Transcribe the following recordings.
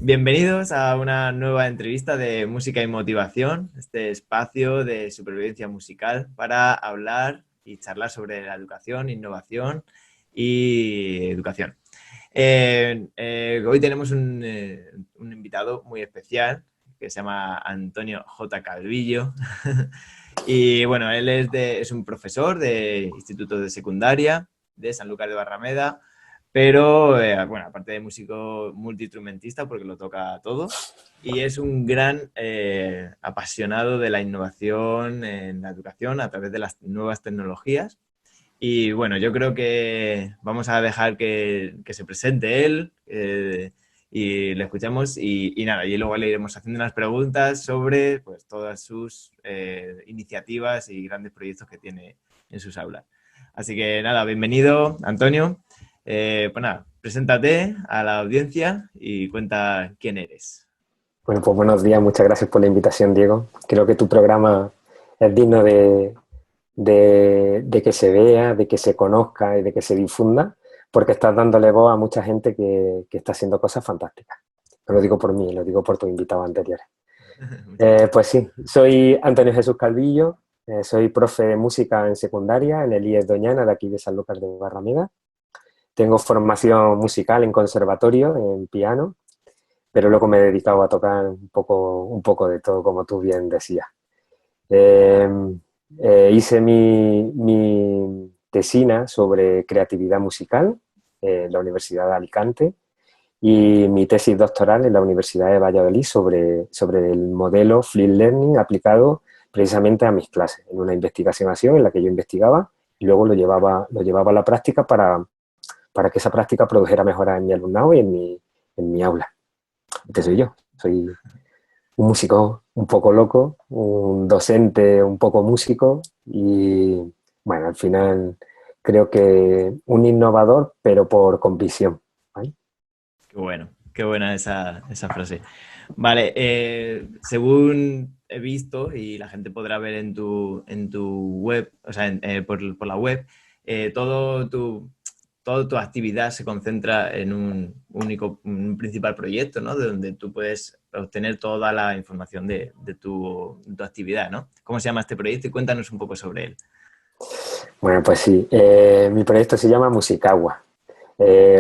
Bienvenidos a una nueva entrevista de música y motivación, este espacio de supervivencia musical para hablar y charlar sobre la educación, innovación y educación. Hoy tenemos un invitado muy especial que se llama Antonio J. Calvillo. Y bueno, él es un profesor de instituto de secundaria de Sanlúcar de Barrameda, pero bueno, aparte de músico multiinstrumentista porque lo toca todo, y es un gran apasionado de la innovación en la educación a través de las nuevas tecnologías. Y bueno, yo creo que vamos a dejar que se presente él y le escuchamos y nada, y luego le iremos haciendo unas preguntas sobre pues, todas sus iniciativas y grandes proyectos que tiene en sus aulas. Así que nada, bienvenido, Antonio. Pues nada, preséntate a la audiencia y cuenta quién eres. Bueno, pues buenos días, muchas gracias por la invitación, Diego. Creo que tu programa es digno de que se vea, de que se conozca y de que se difunda, porque estás dándole voz a mucha gente que está haciendo cosas fantásticas. No lo digo por mí, lo digo por tus invitados anteriores. Muchas gracias. Pues sí, soy Antonio Jesús Calvillo, soy profe de música en secundaria en el IES Doñana de aquí de Sanlúcar de Barrameda. Tengo formación musical en conservatorio, en piano, pero luego me he dedicado a tocar un poco de todo, como tú bien decías. Eh, Hice mi tesina sobre creatividad musical en la Universidad de Alicante y mi tesis doctoral en la Universidad de Valladolid sobre el modelo Flip Learning aplicado precisamente a mis clases, en una investigación así en la que yo investigaba y luego lo llevaba a la práctica para que esa práctica produjera mejoras en mi alumnado y en mi aula. Este soy yo, soy un músico un poco loco, un docente un poco músico y, bueno, al final creo que un innovador, pero por convicción, ¿vale? Qué buena esa frase. Vale, según he visto y la gente podrá ver en tu web, o sea, por la web, eh, todo tu, toda tu actividad se concentra en un principal proyecto, ¿no? De donde tú puedes obtener toda la información de tu actividad, ¿no? ¿Cómo se llama este proyecto? Y cuéntanos un poco sobre él. Bueno, pues sí, mi proyecto se llama Musicagua.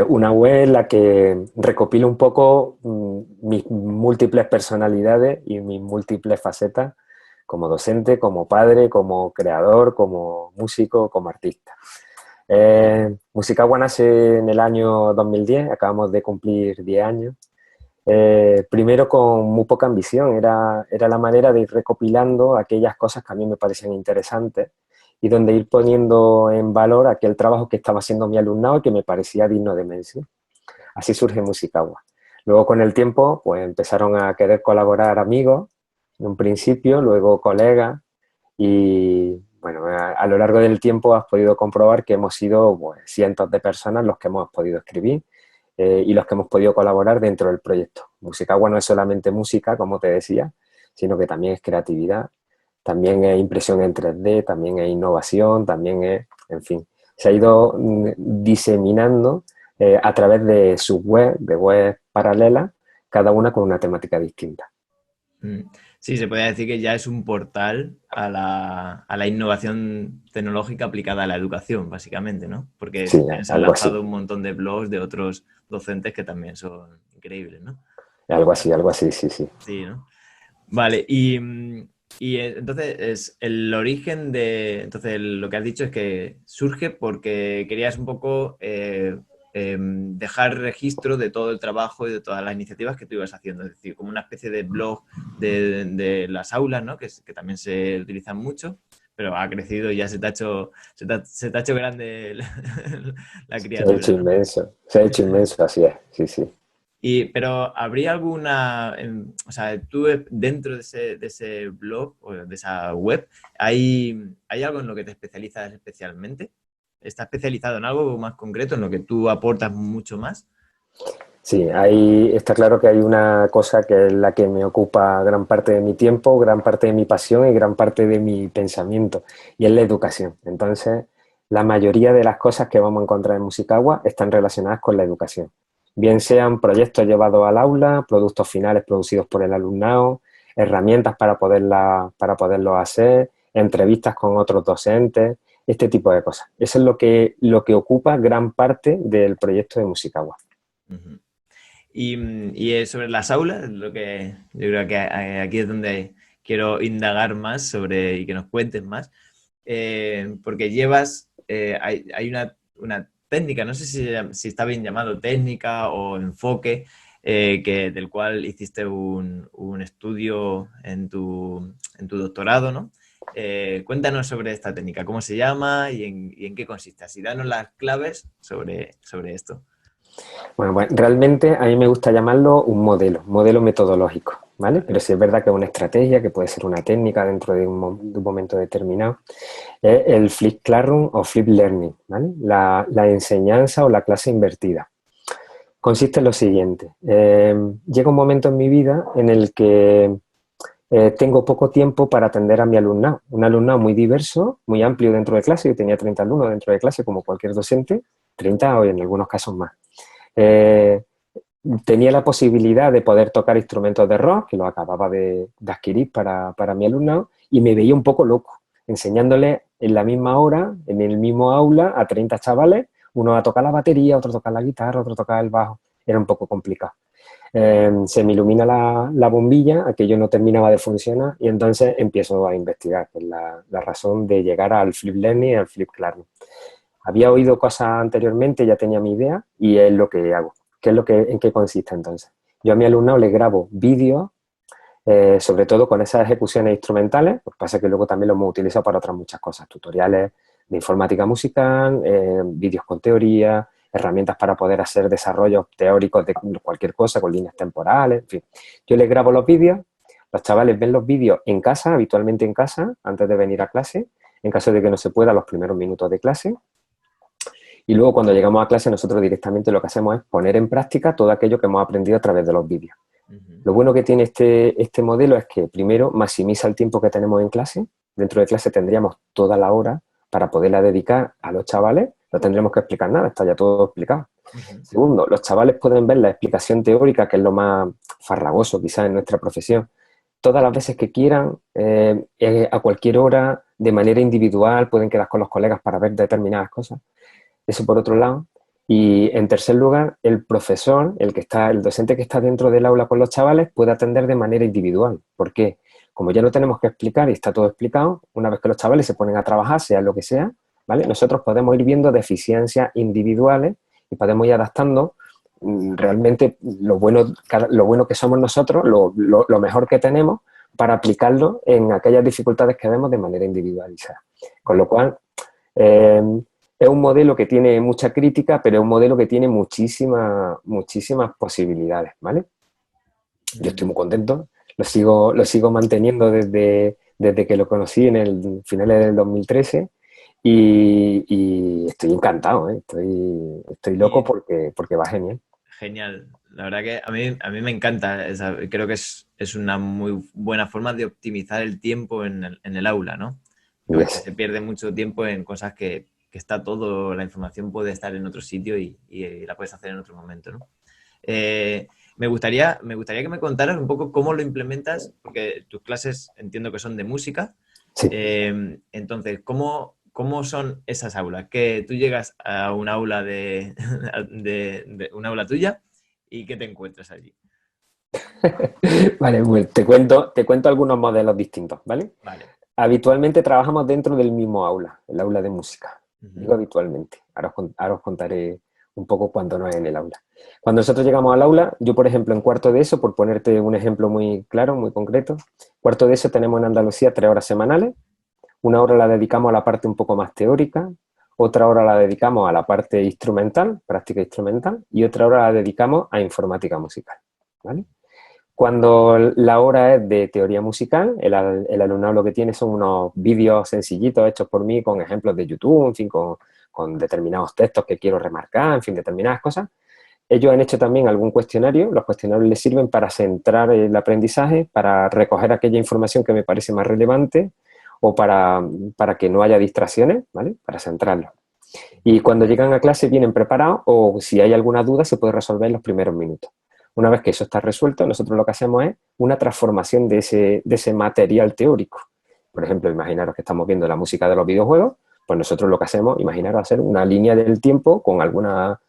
Una web en la que recopilo un poco mis múltiples personalidades y mis múltiples facetas como docente, como padre, como creador, como músico, como artista. Musicagua nace en el año 2010, acabamos de cumplir 10 años. Primero con muy poca ambición, era la manera de ir recopilando aquellas cosas que a mí me parecían interesantes y donde ir poniendo en valor aquel trabajo que estaba haciendo mi alumnado y que me parecía digno de mención. Así surge Musicagua. Luego con el tiempo pues empezaron a querer colaborar amigos, en un principio, luego colegas y bueno, a lo largo del tiempo has podido comprobar que hemos sido pues, cientos de personas los que hemos podido escribir y los que hemos podido colaborar dentro del proyecto. Musicagua no es solamente música, como te decía, sino que también es creatividad, también es impresión en 3D, también es innovación, también es, en fin, se ha ido diseminando a través de sus web, de webs paralelas, cada una con una temática distinta. Mm. Sí, se podría decir que ya es un portal a la innovación tecnológica aplicada a la educación, básicamente, ¿no? Porque Sí, tienes algo así, enlazado un montón de blogs de otros docentes que también son increíbles, ¿no? algo así, sí, sí. Sí, ¿no? Vale, y entonces es el origen de, entonces lo que has dicho es que surge porque querías un poco dejar registro de todo el trabajo y de todas las iniciativas que tú ibas haciendo, es decir, como una especie de blog de las aulas, ¿no? Que también se utilizan mucho, pero ha crecido y ya se te ha hecho grande la Se ha hecho criatura, ¿no? inmenso, se ha hecho inmenso, así es, sí, sí. Pero ¿habría alguna, o sea, tú dentro de ese blog o de esa web, hay algo en lo que te especializas especialmente? ¿Está especializado en algo más concreto, en lo que tú aportas mucho más? Sí, ahí está claro que hay una cosa que es la que me ocupa gran parte de mi tiempo, gran parte de mi pasión y gran parte de mi pensamiento, y es la educación. Entonces, la mayoría de las cosas que vamos a encontrar en Musicagua están relacionadas con la educación. bien sean proyectos llevados al aula, productos finales producidos por el alumnado, herramientas para poderlo hacer, entrevistas con otros docentes, este tipo de cosas. Eso es lo que ocupa gran parte del proyecto de Musicagua. Ujú. Y sobre las aulas, lo que yo creo que aquí es donde quiero indagar más sobre y que nos cuentes más, porque llevas, hay una técnica, no sé si está bien llamado técnica o enfoque, del cual hiciste un estudio en tu doctorado, ¿no? Cuéntanos sobre esta técnica, cómo se llama y en qué consiste. Así, danos las claves sobre esto. Bueno, pues realmente a mí me gusta llamarlo un modelo metodológico, ¿vale? Pero sí es verdad que es una estrategia, que puede ser una técnica dentro de un momento determinado. Es el Flip Classroom o Flip Learning, ¿vale? La enseñanza o la clase invertida. Consiste en lo siguiente. Llega un momento en mi vida en el que tengo poco tiempo para atender a mi alumnado. Un alumnado muy diverso, muy amplio dentro de clase. Yo tenía 30 alumnos dentro de clase, como cualquier docente, 30 o en algunos casos más. Eh, Tenía la posibilidad de poder tocar instrumentos de rock, que lo acababa de adquirir para mi alumnado, y me veía un poco loco, enseñándole en la misma hora, en el mismo aula, a 30 chavales, uno a tocar la batería, otro a tocar la guitarra, otro a tocar el bajo. Era un poco complicado. Se me ilumina la bombilla, aquello no terminaba de funcionar, y entonces empiezo a investigar, que es la razón de llegar al Flip Learning y al Flip Classroom. Había oído cosas anteriormente, ya tenía mi idea, y es lo que hago. ¿En qué consiste entonces? Yo a mi alumnado le grabo vídeos, sobre todo con esas ejecuciones instrumentales, lo que pasa es que luego también lo hemos utilizado para otras muchas cosas, tutoriales de informática musical, vídeos con teoría, herramientas para poder hacer desarrollos teóricos de cualquier cosa, con líneas temporales, en fin. Yo les grabo los vídeos, los chavales ven los vídeos en casa, habitualmente en casa, antes de venir a clase, en caso de que no se pueda, los primeros minutos de clase. Y luego cuando llegamos a clase nosotros directamente lo que hacemos es poner en práctica todo aquello que hemos aprendido a través de los vídeos. Lo bueno que tiene este modelo es que primero maximiza el tiempo que tenemos en clase. Dentro de clase tendríamos toda la hora para poderla dedicar a los chavales. No tendremos que explicar nada, está ya todo explicado. Segundo, los chavales pueden ver la explicación teórica, que es lo más farragoso quizás en nuestra profesión, todas las veces que quieran, a cualquier hora, de manera individual, pueden quedar con los colegas para ver determinadas cosas. Eso por otro lado. Y en tercer lugar, el profesor, el docente que está dentro del aula con los chavales, puede atender de manera individual. ¿Por qué? Como ya no tenemos que explicar y está todo explicado, una vez que los chavales se ponen a trabajar, sea lo que sea, ¿vale? Nosotros podemos ir viendo deficiencias individuales y podemos ir adaptando realmente lo bueno que somos nosotros, lo mejor que tenemos, para aplicarlo en aquellas dificultades que vemos de manera individualizada. Con lo cual, es un modelo que tiene mucha crítica, pero es un modelo que tiene muchísimas posibilidades, ¿vale? Yo estoy muy contento, lo sigo manteniendo desde que lo conocí en el finales del 2013 y estoy encantado, ¿eh? Estoy loco Y porque va genial. genial. La verdad que a mí me encanta. Creo que es una muy buena forma de optimizar el tiempo en el aula, ¿no? Porque a veces Yes. se pierde mucho tiempo en cosas que está todo, la información puede estar en otro sitio y la puedes hacer en otro momento, ¿no? Me gustaría que me contaras un poco cómo lo implementas, porque tus clases entiendo que son de música. Sí. Entonces, ¿cómo son esas aulas? Que tú llegas a un aula de un aula tuya y ¿qué te encuentras allí? Vale, pues te cuento algunos modelos distintos, ¿vale? Vale. Habitualmente trabajamos dentro del mismo aula, el aula de música. Ujú. Digo habitualmente. Ahora os contaré un poco cuando no es en el aula. Cuando nosotros llegamos al aula, yo por ejemplo en cuarto de eso, por ponerte un ejemplo muy claro, muy concreto, cuarto de eso tenemos en Andalucía 3 horas semanales. Una hora la dedicamos a la parte un poco más teórica, otra hora la dedicamos a la parte instrumental, práctica instrumental, y otra hora la dedicamos a informática musical, ¿vale? Cuando la hora es de teoría musical, el alumnado lo que tiene son unos vídeos sencillitos hechos por mí con ejemplos de YouTube, en fin, con determinados textos que quiero remarcar, en fin, determinadas cosas. Ellos han hecho también algún cuestionario. Los cuestionarios les sirven para centrar el aprendizaje, para recoger aquella información que me parece más relevante o para que no haya distracciones, ¿vale? Para centrarlo. Y cuando llegan a clase vienen preparados o si hay alguna duda se puede resolver en los primeros minutos. Una vez que eso está resuelto, nosotros lo que hacemos es una transformación de ese material teórico. Por ejemplo, imaginaros que estamos viendo la música de los videojuegos, pues nosotros lo que hacemos, imaginaros hacer una línea del tiempo con alguna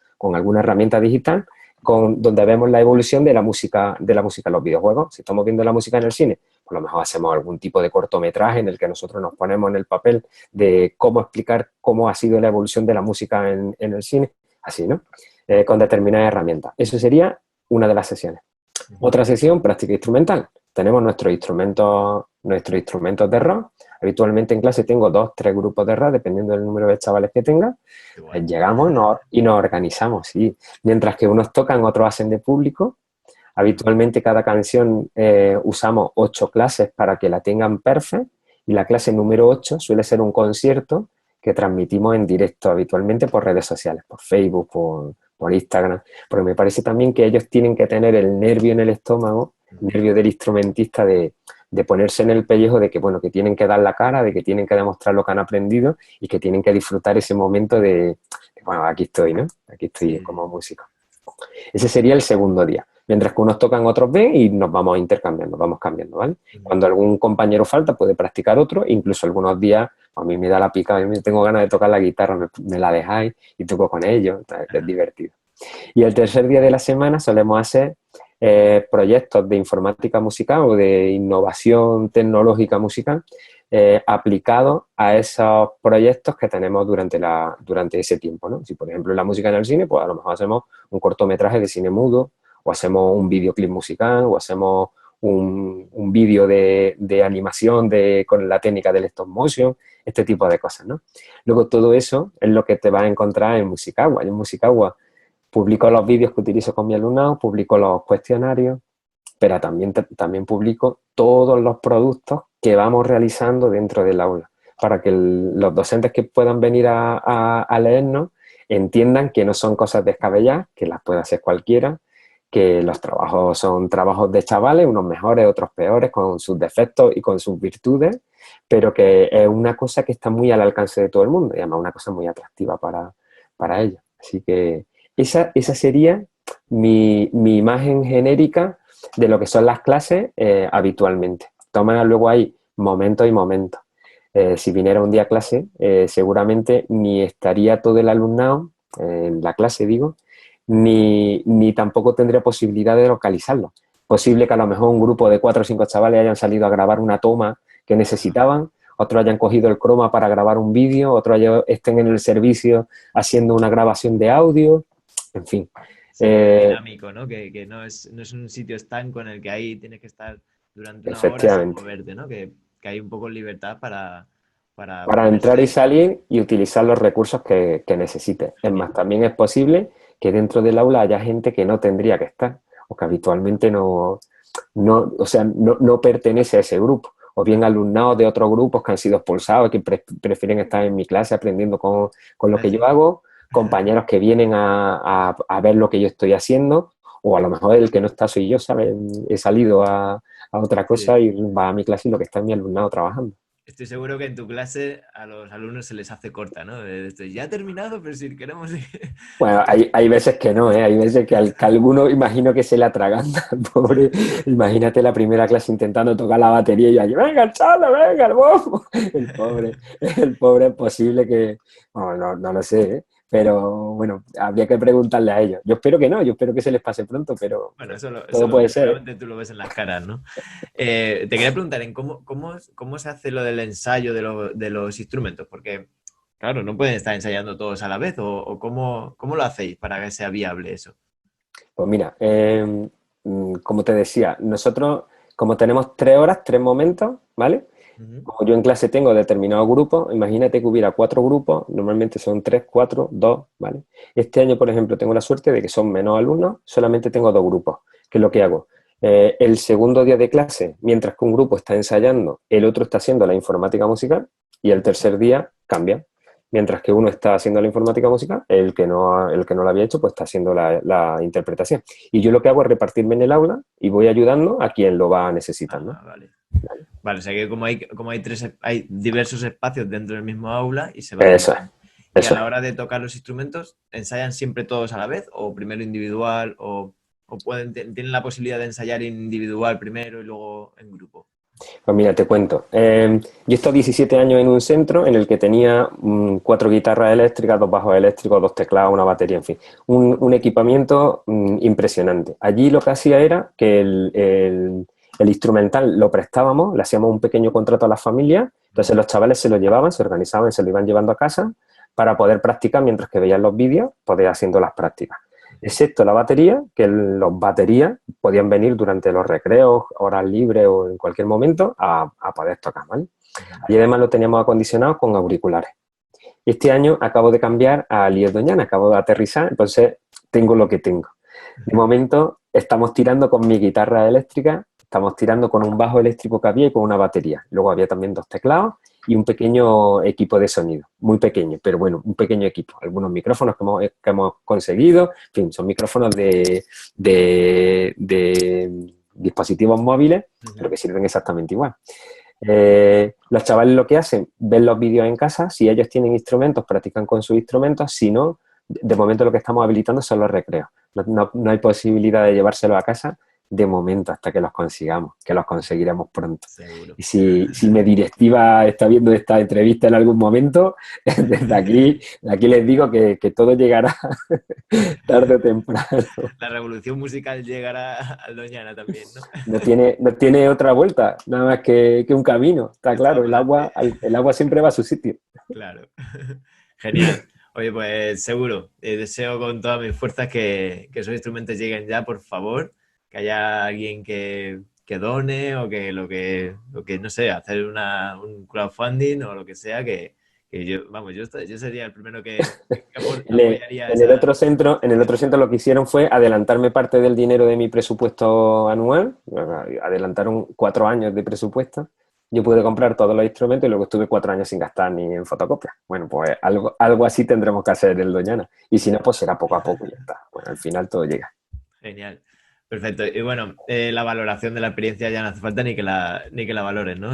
herramienta digital donde vemos la evolución de la música en los videojuegos. Si estamos viendo la música en el cine, pues a lo mejor hacemos algún tipo de cortometraje en el que nosotros nos ponemos en el papel de cómo explicar cómo ha sido la evolución de la música en el cine, así, ¿no? Con determinadas herramientas. Eso sería una de las sesiones. Otra sesión, práctica instrumental. Tenemos nuestros instrumentos de rock. Habitualmente en clase tengo 2, 3 grupos de rock, dependiendo del número de chavales que tenga. Pues llegamos y nos organizamos, sí. Mientras que unos tocan, otros hacen de público. Habitualmente cada canción usamos 8 clases para que la tengan perfecta. Y la clase número 8 suele ser un concierto que transmitimos en directo habitualmente por redes sociales, por Facebook, por Instagram, porque me parece también que ellos tienen que tener el nervio en el estómago, el nervio del instrumentista de ponerse en el pellejo de que, bueno, que tienen que dar la cara, de que tienen que demostrar lo que han aprendido y que tienen que disfrutar ese momento de bueno, aquí estoy, ¿no? Aquí estoy como músico. Ese sería el segundo día. Mientras que unos tocan, otros ven y nos vamos intercambiando, vamos cambiando, ¿vale? Cuando algún compañero falta, puede practicar otro, incluso algunos días a mí me da la pica, a mí tengo ganas de tocar la guitarra, me la dejáis y toco con ellos, es divertido. Y el tercer día de la semana solemos hacer proyectos de informática musical o de innovación tecnológica musical aplicados a esos proyectos que tenemos durante ese tiempo, ¿no? Si, por ejemplo, la música en el cine, pues a lo mejor hacemos un cortometraje de cine mudo, o hacemos un videoclip musical, o hacemos un vídeo de animación con la técnica del stop motion, este tipo de cosas, ¿no? Luego todo eso es lo que te vas a encontrar en Musicagua. En Musicagua publico los vídeos que utilizo con mi alumnado, publico los cuestionarios, pero también publico todos los productos que vamos realizando dentro del aula, para que los docentes que puedan venir a leernos entiendan que no son cosas descabelladas, que las puede hacer cualquiera, que los trabajos son trabajos de chavales, unos mejores, otros peores, con sus defectos y con sus virtudes, pero que es una cosa que está muy al alcance de todo el mundo y además una cosa muy atractiva para ellos. Así que esa sería mi imagen genérica de lo que son las clases habitualmente. Toman luego hay momentos y momentos. Si viniera un día a clase, seguramente ni estaría todo el alumnado en la clase, digo, ni tampoco tendría posibilidad de localizarlo. Posible que a lo mejor un grupo de 4 o 5 chavales hayan salido a grabar una toma que necesitaban, otros hayan cogido el croma para grabar un vídeo, otros estén en el servicio haciendo una grabación de audio, en fin. Sí, dinámico, ¿no? Que no es un sitio estanco en el que ahí tienes que estar durante una hora sin moverte, ¿no? Que hay un poco de libertad para entrar y salir y utilizar los recursos que necesites. Es más, también es posible que dentro del aula haya gente que no tendría que estar o que habitualmente no pertenece a ese grupo, o bien alumnados de otros grupos que han sido expulsados y que prefieren estar en mi clase aprendiendo con lo que yo hago, compañeros que vienen a ver lo que yo estoy haciendo, o a lo mejor el que no está soy yo, ¿sabes? He salido a otra cosa y va a mi clase y lo que está en mi alumnado trabajando. Estoy seguro que en tu clase a los alumnos se les hace corta, ¿no? Ya ha terminado, pero si queremos... Bueno, hay veces que no, ¿eh? Hay veces que alguno imagino que se le atraganta, pobre. Imagínate la primera clase intentando tocar la batería y yo allí, venga, el chalo, venga, el bombo. El pobre es posible que... Bueno, no lo sé, ¿eh? Pero bueno, habría que preguntarle a ellos. Yo espero que no, yo espero que se les pase pronto, pero bueno, eso todo puede ser. Seguramente tú lo ves en las caras, ¿no? Te quería preguntar, ¿cómo se hace lo del ensayo de los instrumentos? Porque, claro, no pueden estar ensayando todos a la vez, o ¿cómo lo hacéis para que sea viable eso? Pues mira, como te decía, nosotros, como tenemos 3 horas, 3 momentos, ¿vale? Como yo en clase tengo determinados grupos, imagínate que hubiera 4 grupos, normalmente son 3, 4, 2, ¿vale? Este año, por ejemplo, tengo la suerte de que son menos alumnos, solamente tengo 2 grupos. ¿Qué es lo que hago? El segundo día de clase, mientras que un grupo está ensayando, el otro está haciendo la informática musical, y el tercer día cambia. Mientras que uno está haciendo la informática musical, el que no lo había hecho, pues está haciendo la interpretación. Y yo lo que hago es repartirme en el aula y voy ayudando a quien lo va necesitando. Vale, o sea que como hay diversos espacios dentro del mismo aula y se va... Eso es. Y a Eso la es. hora de tocar los instrumentos, ¿ensayan siempre todos a la vez o primero individual o tienen la posibilidad de ensayar individual primero y luego en grupo? Pues mira, te cuento. Yo he estado 17 años en un centro en el que tenía 4 guitarras eléctricas, 2 bajos eléctricos, 2 teclados, una batería, en fin. Un equipamiento impresionante. Allí lo que hacía era que el instrumental lo prestábamos, le hacíamos un pequeño contrato a las familias, entonces los chavales se lo llevaban, se organizaban, se lo iban llevando a casa para poder practicar mientras que veían los vídeos, poder haciendo las prácticas. Excepto la batería, que los baterías podían venir durante los recreos, horas libres o en cualquier momento a poder tocar, ¿vale? Y además lo teníamos acondicionado con auriculares. Este año acabo de cambiar a Líes Doñana, acabo de aterrizar, entonces tengo lo que tengo. De momento estamos tirando con mi guitarra eléctrica, estamos tirando con un bajo eléctrico que había y con una batería. Luego había también 2 teclados y un pequeño equipo de sonido, muy pequeño, pero bueno, un pequeño equipo. Algunos micrófonos que hemos conseguido, en fin, son micrófonos de dispositivos móviles, pero que sirven exactamente igual. Los chavales lo que hacen, ven los vídeos en casa, si ellos tienen instrumentos, practican con sus instrumentos, si no, de momento lo que estamos habilitando son los recreos. No hay posibilidad de llevárselo a casa de momento hasta que los consigamos, que los conseguiremos pronto. Seguro. Y si mi directiva está viendo esta entrevista en algún momento, desde aquí les digo que todo llegará tarde o temprano. La revolución musical llegará al Doñana también, ¿no? No tiene otra vuelta, nada más que un camino. Está Esto va claro, el para agua, adelante. el agua siempre va a su sitio. Claro. Genial. Oye, pues seguro. Deseo con todas mis fuerzas que esos instrumentos lleguen ya, por favor. Que haya alguien que done o que, no sé, hacer un crowdfunding o lo que sea, que yo, vamos, yo sería el primero que En el, apoyaría en el esa. otro centro, lo que hicieron fue adelantarme parte del dinero de mi presupuesto anual. Adelantaron 4 años de presupuesto. Yo pude comprar todos los instrumentos y luego estuve 4 años sin gastar ni en fotocopias. Bueno, pues algo así tendremos que hacer el Doñana. Y si no, pues será poco a poco y ya está. Bueno, al final todo llega. Genial. Perfecto. Y bueno, la valoración de la experiencia ya no hace falta ni que la valores, ¿no?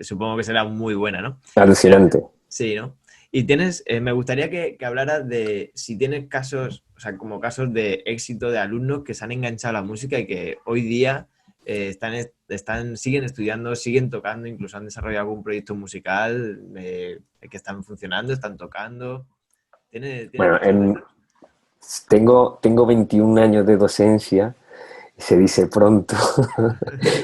Supongo que será muy buena, ¿no? Alucinante. Sí, ¿no? Y me gustaría que hablaras de si tienes casos, o sea, como casos de éxito de alumnos que se han enganchado a la música y que hoy día siguen estudiando, siguen tocando, incluso han desarrollado algún proyecto musical que están funcionando, están tocando. ¿Tienes Bueno, casos de estos? tengo 21 años de docencia. Se dice pronto.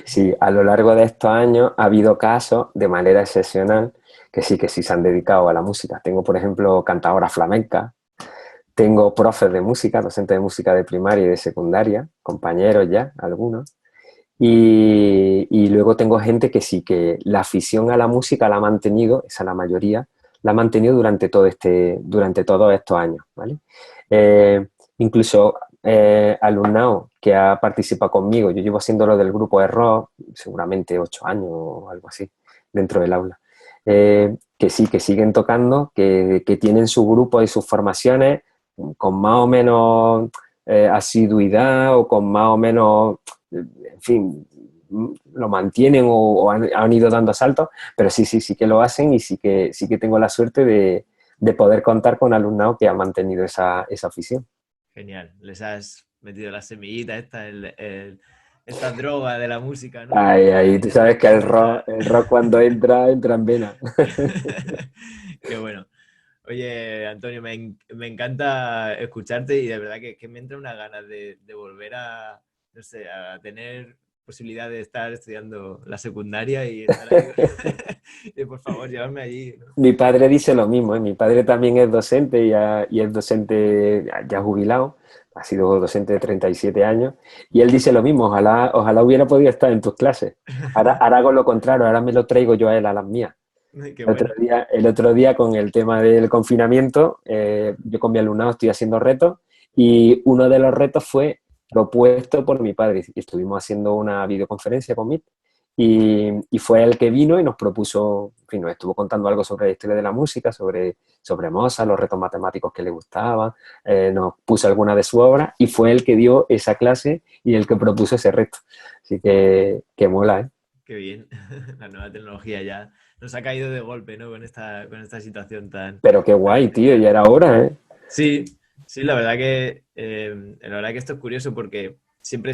Sí, a lo largo de estos años ha habido casos de manera excepcional que sí se han dedicado a la música. Tengo, por ejemplo, cantadoras flamencas, tengo profes de música, docentes de música de primaria y de secundaria, compañeros ya, algunos. Y luego tengo gente que sí, que la afición a la música la ha mantenido, esa es la mayoría, la ha mantenido durante todos estos años, ¿vale? Incluso alumnado que ha participado conmigo, yo llevo haciéndolo del grupo de rock, seguramente 8 años o algo así, dentro del aula, que sí, que siguen tocando, que tienen su grupo y sus formaciones con más o menos asiduidad o con más o menos, en fin, lo mantienen o han ido dando saltos, pero sí que lo hacen y sí que tengo la suerte de poder contar con alumnado que ha mantenido esa afición. Genial. Les has metido la semillita esta droga de la música, ¿no? Ahí, tú sabes que Que el entra. rock, el rock cuando entra en vena. Qué bueno. Oye, Antonio, me encanta escucharte y de verdad que me entra una ganas de volver no sé, a tener posibilidad de estar estudiando la secundaria y estar ahí. Y por favor, llevarme allí, ¿no? Mi padre dice lo mismo, ¿eh? Mi padre también es docente y es docente ya jubilado, ha sido docente de 37 años, y él dice lo mismo, ojalá hubiera podido estar en tus clases. Ahora hago lo contrario, ahora me lo traigo yo a él a las mías. Qué El otro bueno. día, el otro día con el tema del confinamiento, yo con mi alumnado estoy haciendo retos y uno de los retos fue propuesto por mi padre. Y estuvimos haciendo una videoconferencia con Meet y fue él que vino y nos propuso, en fin, nos estuvo contando algo sobre la historia de la música, sobre Mozart, los retos matemáticos que le gustaban, nos puso alguna de su obra y fue él que dio esa clase y el que propuso ese reto. Así que mola, ¿eh? Qué bien. La nueva tecnología ya nos ha caído de golpe, ¿no? Con esta situación Pero qué tan guay, tío, especial. ya era hora, ¿eh? Sí, sí, la verdad que esto es curioso porque siempre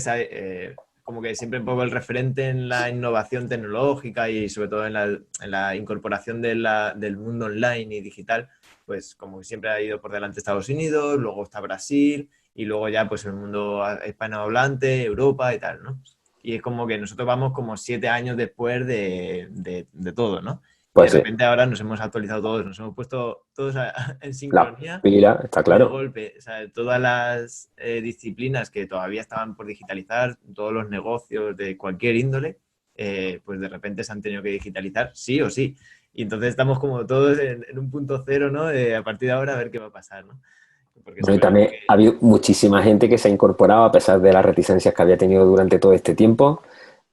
como que siempre un poco el referente en la innovación tecnológica y sobre todo en la incorporación del mundo online y digital, pues como que siempre ha ido por delante Estados Unidos, luego está Brasil y luego ya pues el mundo hispanohablante, Europa y tal, ¿no? Y es como que nosotros vamos como 7 años después de todo, ¿no? Y de Pues sí, repente ahora nos hemos actualizado todos, nos hemos puesto todos en la sincronía pila, está y de claro. golpe, o sea, todas las disciplinas que todavía estaban por digitalizar, todos los negocios de cualquier índole, pues de repente se han tenido que digitalizar, sí o sí. Y entonces estamos como todos en un punto cero, ¿no? A partir de ahora a ver qué va a pasar, ¿no? Porque Bueno, y sabemos también ha que habido muchísima gente que se ha incorporado a pesar de las reticencias que había tenido durante todo este tiempo,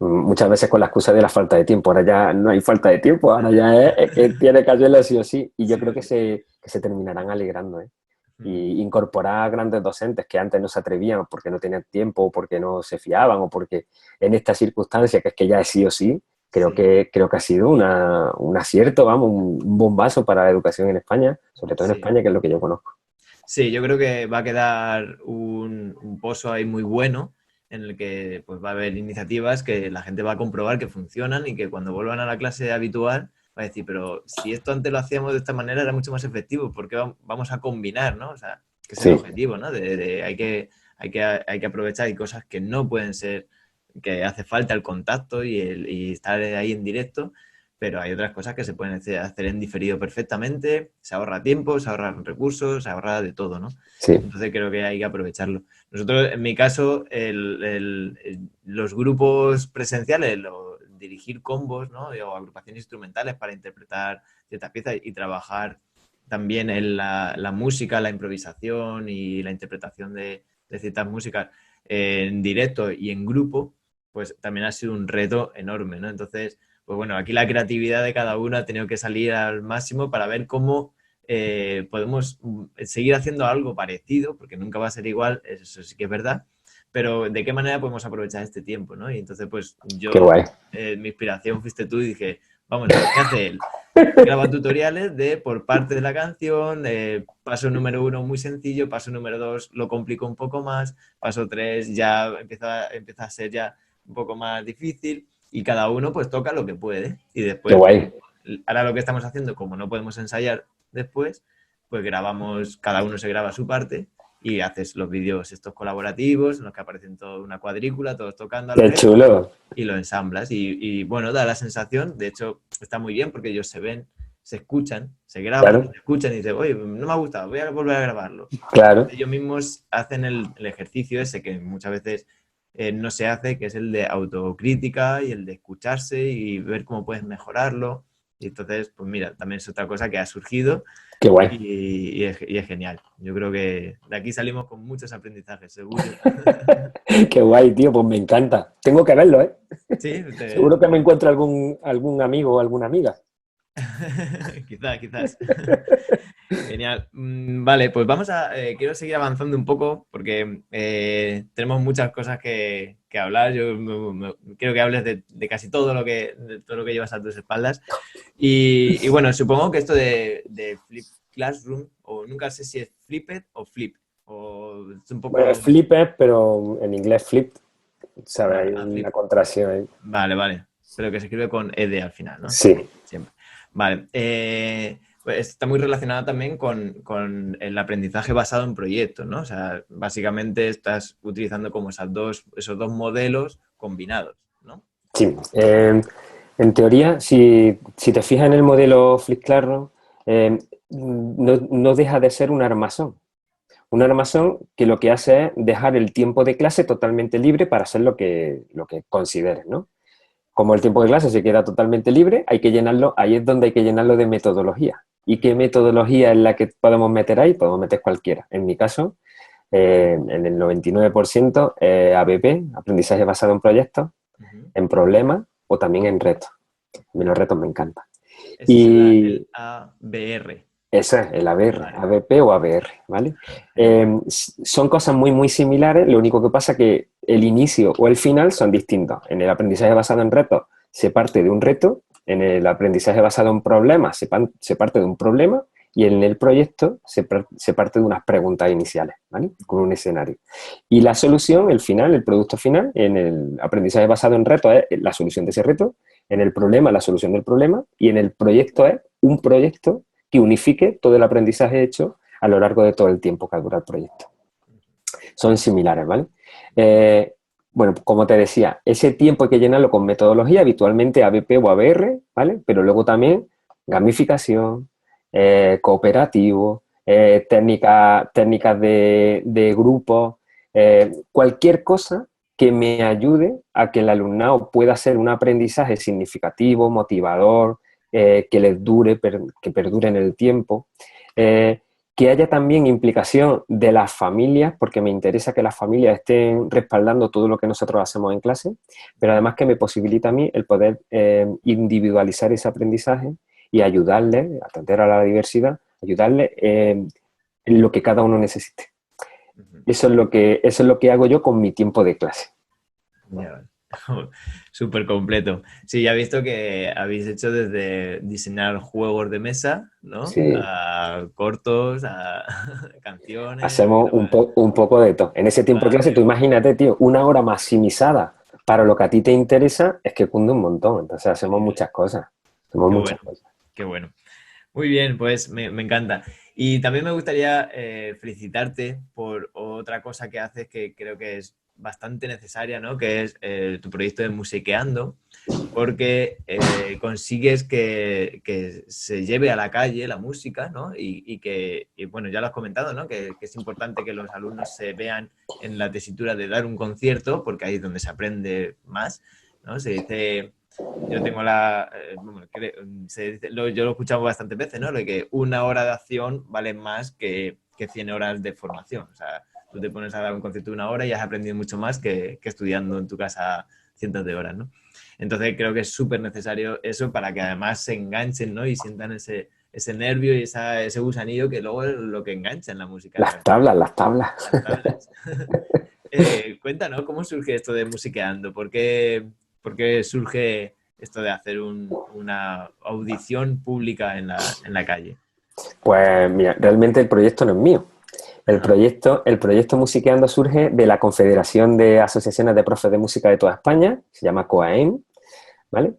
muchas veces con la excusa de la falta de tiempo. Ahora ya no hay falta de tiempo, ahora ya es que tiene que hacerlo sí o sí. Y yo sí creo o sí. que se terminarán alegrando, ¿eh? Mm. Y incorporar a grandes docentes que antes no se atrevían porque no tenían tiempo, o porque no se fiaban, o porque en esta circunstancia, que es que ya es sí o sí, Sí, creo que ha sido un acierto, vamos, un bombazo para la educación en España, sobre todo en sí. España, que es lo que yo conozco. Sí, yo creo que va a quedar un pozo ahí muy bueno en el que pues, va a haber iniciativas que la gente va a comprobar que funcionan y que cuando vuelvan a la clase habitual va a decir, pero si esto antes lo hacíamos de esta manera era mucho más efectivo, ¿por qué vamos a combinar, ¿no? O sea, que es el Sí, objetivo, ¿no? Hay que aprovechar, hay cosas que no pueden ser, que hace falta el contacto y estar ahí en directo, pero hay otras cosas que se pueden hacer en diferido perfectamente, se ahorra tiempo, se ahorran recursos, se ahorra de todo, ¿no? sí, Entonces creo que hay que aprovecharlo. Nosotros, en mi caso, los grupos presenciales, dirigir combos, ¿no? O agrupaciones instrumentales para interpretar ciertas piezas y trabajar también en la música, la improvisación y la interpretación de ciertas músicas en directo y en grupo, pues también ha sido un reto enorme, ¿no? Entonces, pues bueno, aquí la creatividad de cada uno ha tenido que salir al máximo para ver cómo podemos seguir haciendo algo parecido, porque nunca va a ser igual, eso sí que es verdad, pero de qué manera podemos aprovechar este tiempo, ¿no? Y entonces, pues qué yo, guay. mi inspiración fuiste tú y dije, vamos a ver, ¿qué hace él? Graba tutoriales de por parte de la canción, paso número 1 muy sencillo, paso número 2 lo complico un poco más, paso 3 ya empieza a ser ya un poco más difícil y cada uno pues toca lo que puede y Qué después guay. ahora lo que estamos haciendo, como no podemos ensayar después, pues grabamos, cada uno se graba su parte y haces los vídeos estos colaborativos en los que aparecen toda una cuadrícula, todos tocando a la Qué vez chulo. y lo ensamblas. Bueno, da la sensación, de hecho está muy bien porque ellos se ven, se escuchan, se graban, Claro, se escuchan y dicen, oye, no me ha gustado, voy a volver a grabarlo. claro. Ellos mismos hacen el ejercicio ese que muchas veces no se hace, que es el de autocrítica y el de escucharse y ver cómo puedes mejorarlo. Y entonces, pues mira, también es otra cosa que ha surgido Qué guay. y es genial. Yo creo que de aquí salimos con muchos aprendizajes, seguro. Qué guay, tío, pues me encanta. Tengo que verlo, ¿eh? Sí, Seguro que me encuentro algún amigo o alguna amiga. quizás, quizás. Genial. Vale, pues quiero seguir avanzando un poco porque tenemos muchas cosas que hablar. Yo quiero que hables de casi de todo lo que llevas a tus espaldas. Y bueno, supongo que esto de Flip Classroom, o nunca sé si es Flipped o Flip, o es un Bueno, es poco... flipper, pero en inglés flip, ¿sabes? Hay una Flip. contracción ahí. Vale, vale. Pero que se escribe con ed al final, ¿no? Sí, Siempre. Vale. Pues está muy relacionado también con el aprendizaje basado en proyectos, ¿no? O sea, básicamente estás utilizando como esos dos modelos combinados, ¿no? sí. En teoría, si te fijas en el modelo Flip Classroom, no deja de ser un armazón. Un armazón que lo que hace es dejar el tiempo de clase totalmente libre para hacer lo que consideres, ¿no? Como el tiempo de clase se queda totalmente libre, hay que llenarlo, ahí es donde hay que llenarlo de metodología. ¿Y qué metodología es la que podemos meter ahí? Podemos meter cualquiera. En mi caso, en el 99%, ABP, aprendizaje basado en proyectos, Ujú. en problemas o también en retos. A mí los retos me encantan. Ese es el Y ABR. eso es el ABR, Vale, ABP o ABR, ¿vale? genial. Son cosas muy, muy similares, lo único que pasa que el inicio o el final son distintos. En el aprendizaje basado en retos se parte de un reto, en el aprendizaje basado en problemas se parte de un problema y en el proyecto se parte de unas preguntas iniciales, ¿vale? Con un escenario. Y la solución, el final, el producto final, en el aprendizaje basado en retos es la solución de ese reto, en el problema, la solución del problema, y en el proyecto es un proyecto que unifique todo el aprendizaje hecho a lo largo de todo el tiempo que dura el proyecto. Son similares, ¿vale? Bueno, como te decía, ese tiempo hay que llenarlo con metodología, habitualmente ABP o ABR, ¿vale? Pero luego también gamificación, cooperativo, técnicas de grupo, cualquier cosa que me ayude a que el alumnado pueda hacer un aprendizaje significativo, motivador, que les dure, que perdure en el tiempo. Que haya también implicación de las familias, porque me interesa que las familias estén respaldando todo lo que nosotros hacemos en clase, pero además que me posibilita a mí el poder individualizar ese aprendizaje y ayudarle, atender a la diversidad, ayudarle en lo que cada uno necesite. Eso es lo que hago yo con mi tiempo de clase. Ya, súper completo. Sí, ya he visto que habéis hecho desde diseñar juegos de mesa, ¿no? Sí, A cortos, a canciones, hacemos un poco de todo. En ese tiempo de clase, tú vale, imagínate, tío, una hora maximizada para lo que a ti te interesa es que cunde un montón. Entonces hacemos sí, muchas cosas. Hacemos qué muchas bueno, cosas. qué bueno. Muy bien, pues me encanta. Y también me gustaría felicitarte por otra cosa que haces que creo que es bastante necesaria, ¿no? Que es tu proyecto de Musiqueando, porque consigues que se lleve a la calle la música, ¿no? Y, bueno, ya lo has comentado, ¿no? Que es importante que los alumnos se vean en la tesitura de dar un concierto, porque ahí es donde se aprende más, ¿no? Se dice, yo tengo bueno, yo lo he escuchado bastantes veces, ¿no? Lo de que una hora de acción vale más que 100 horas de formación. O sea, tú te pones a dar un concierto de una hora y has aprendido mucho más que estudiando en tu casa cientos de horas, ¿no? Entonces creo que es súper necesario eso para que además se enganchen, ¿no? Y sientan ese nervio y ese gusanillo que luego es lo que engancha en la música Las realmente. tablas, las tablas. Las tablas. Cuéntanos, ¿cómo surge esto de Musiqueando? Por qué surge esto de hacer una audición pública en la calle? Pues mira, realmente el proyecto no es mío. Ajá. El proyecto Musiqueando surge de la Confederación de Asociaciones de Profes de Música de toda España, se llama COAEM, ¿vale?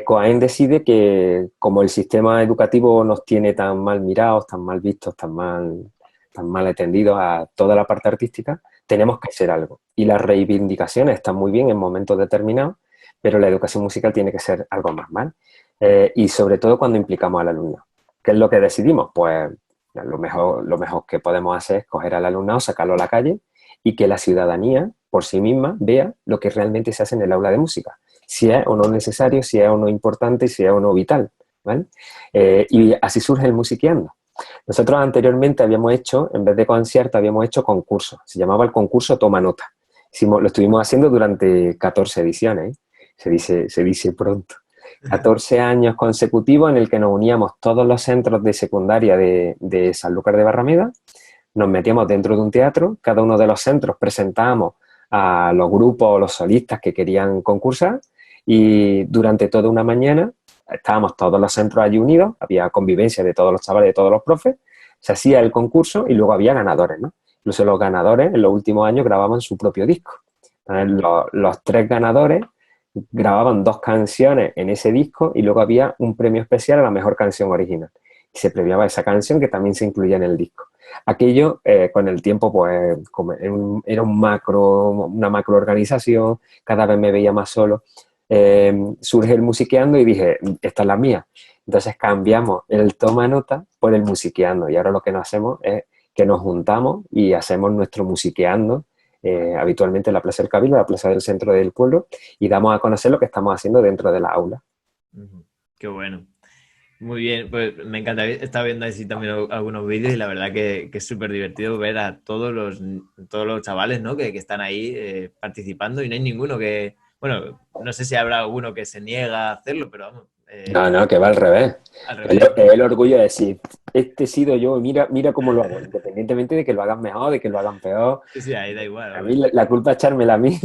COAEM decide que como el sistema educativo nos tiene tan mal mirados, tan mal vistos, tan mal atendidos a toda la parte artística, tenemos que hacer algo. Y las reivindicaciones están muy bien en momentos determinados, pero la educación musical tiene que ser algo más mal. Y sobre todo cuando implicamos al alumno. ¿Qué es lo que decidimos? Pues lo mejor que podemos hacer es coger al alumnado, sacarlo a la calle y que la ciudadanía por sí misma vea lo que realmente se hace en el aula de música. Si es o no necesario, si es o no importante, si es o no vital. ¿Vale? Y así surge el Musiqueando. Nosotros anteriormente habíamos hecho, en vez de concierto, habíamos hecho concursos. Se llamaba el concurso Toma Nota. Lo estuvimos haciendo durante 14 ediciones, ¿eh? Se dice pronto. 14 años consecutivos en el que nos uníamos todos los centros de secundaria de Sanlúcar de Barrameda, nos metíamos dentro de un teatro, cada uno de los centros presentábamos a los grupos o los solistas que querían concursar y durante toda una mañana estábamos todos los centros allí unidos, había convivencia de todos los chavales, de todos los profes, se hacía el concurso y luego había ganadores, ¿no? Incluso los ganadores en los últimos años grababan su propio disco. Entonces, los tres ganadores grababan 2 canciones en ese disco y luego había un premio especial a la mejor canción original. Y se premiaba esa canción que también se incluía en el disco. Aquello, con el tiempo, pues era una macro organización, cada vez me veía más solo. Surge el Musiqueando y dije, esta es la mía. Entonces cambiamos el toma nota por el Musiqueando y ahora lo que nos hacemos es que nos juntamos y hacemos nuestro Musiqueando habitualmente en la Plaza del Cabildo, la plaza del centro del pueblo, y damos a conocer lo que estamos haciendo dentro de la aula. Ujú. Qué bueno. Muy bien, pues me encanta. Estaba viendo así también algunos vídeos y la verdad que es súper divertido ver a todos los chavales, ¿no? Que están ahí participando y no hay ninguno bueno, no sé si habrá alguno que se niega a hacerlo, pero vamos, No, no, que va al revés. al Es revés. el orgullo de decir, este he sido yo, mira cómo lo hago, independientemente de que lo hagan mejor, de que lo hagan peor. Sí, sí, ahí da igual, A mí vamos. la culpa es echármela a mí,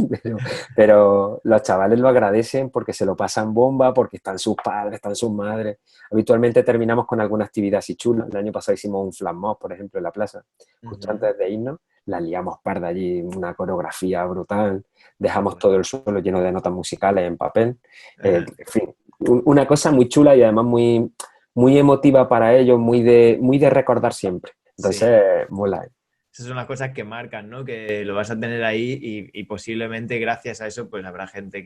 pero los chavales lo agradecen porque se lo pasan bomba, porque están sus padres, están sus madres. Habitualmente terminamos con alguna actividad así chula. El año pasado hicimos un flash mob, por ejemplo, en la plaza, justo Ujú. antes de irnos. La liamos parda allí, una coreografía brutal. Qué Dejamos bueno. todo el suelo lleno de notas musicales en papel. Ajá. En fin, una cosa muy chula y además muy emotiva para ellos, muy de recordar siempre. Sí. Entonces, mola. Esas son las cosas que marcan, ¿no? Que lo vas a tener ahí y posiblemente gracias a eso pues habrá gente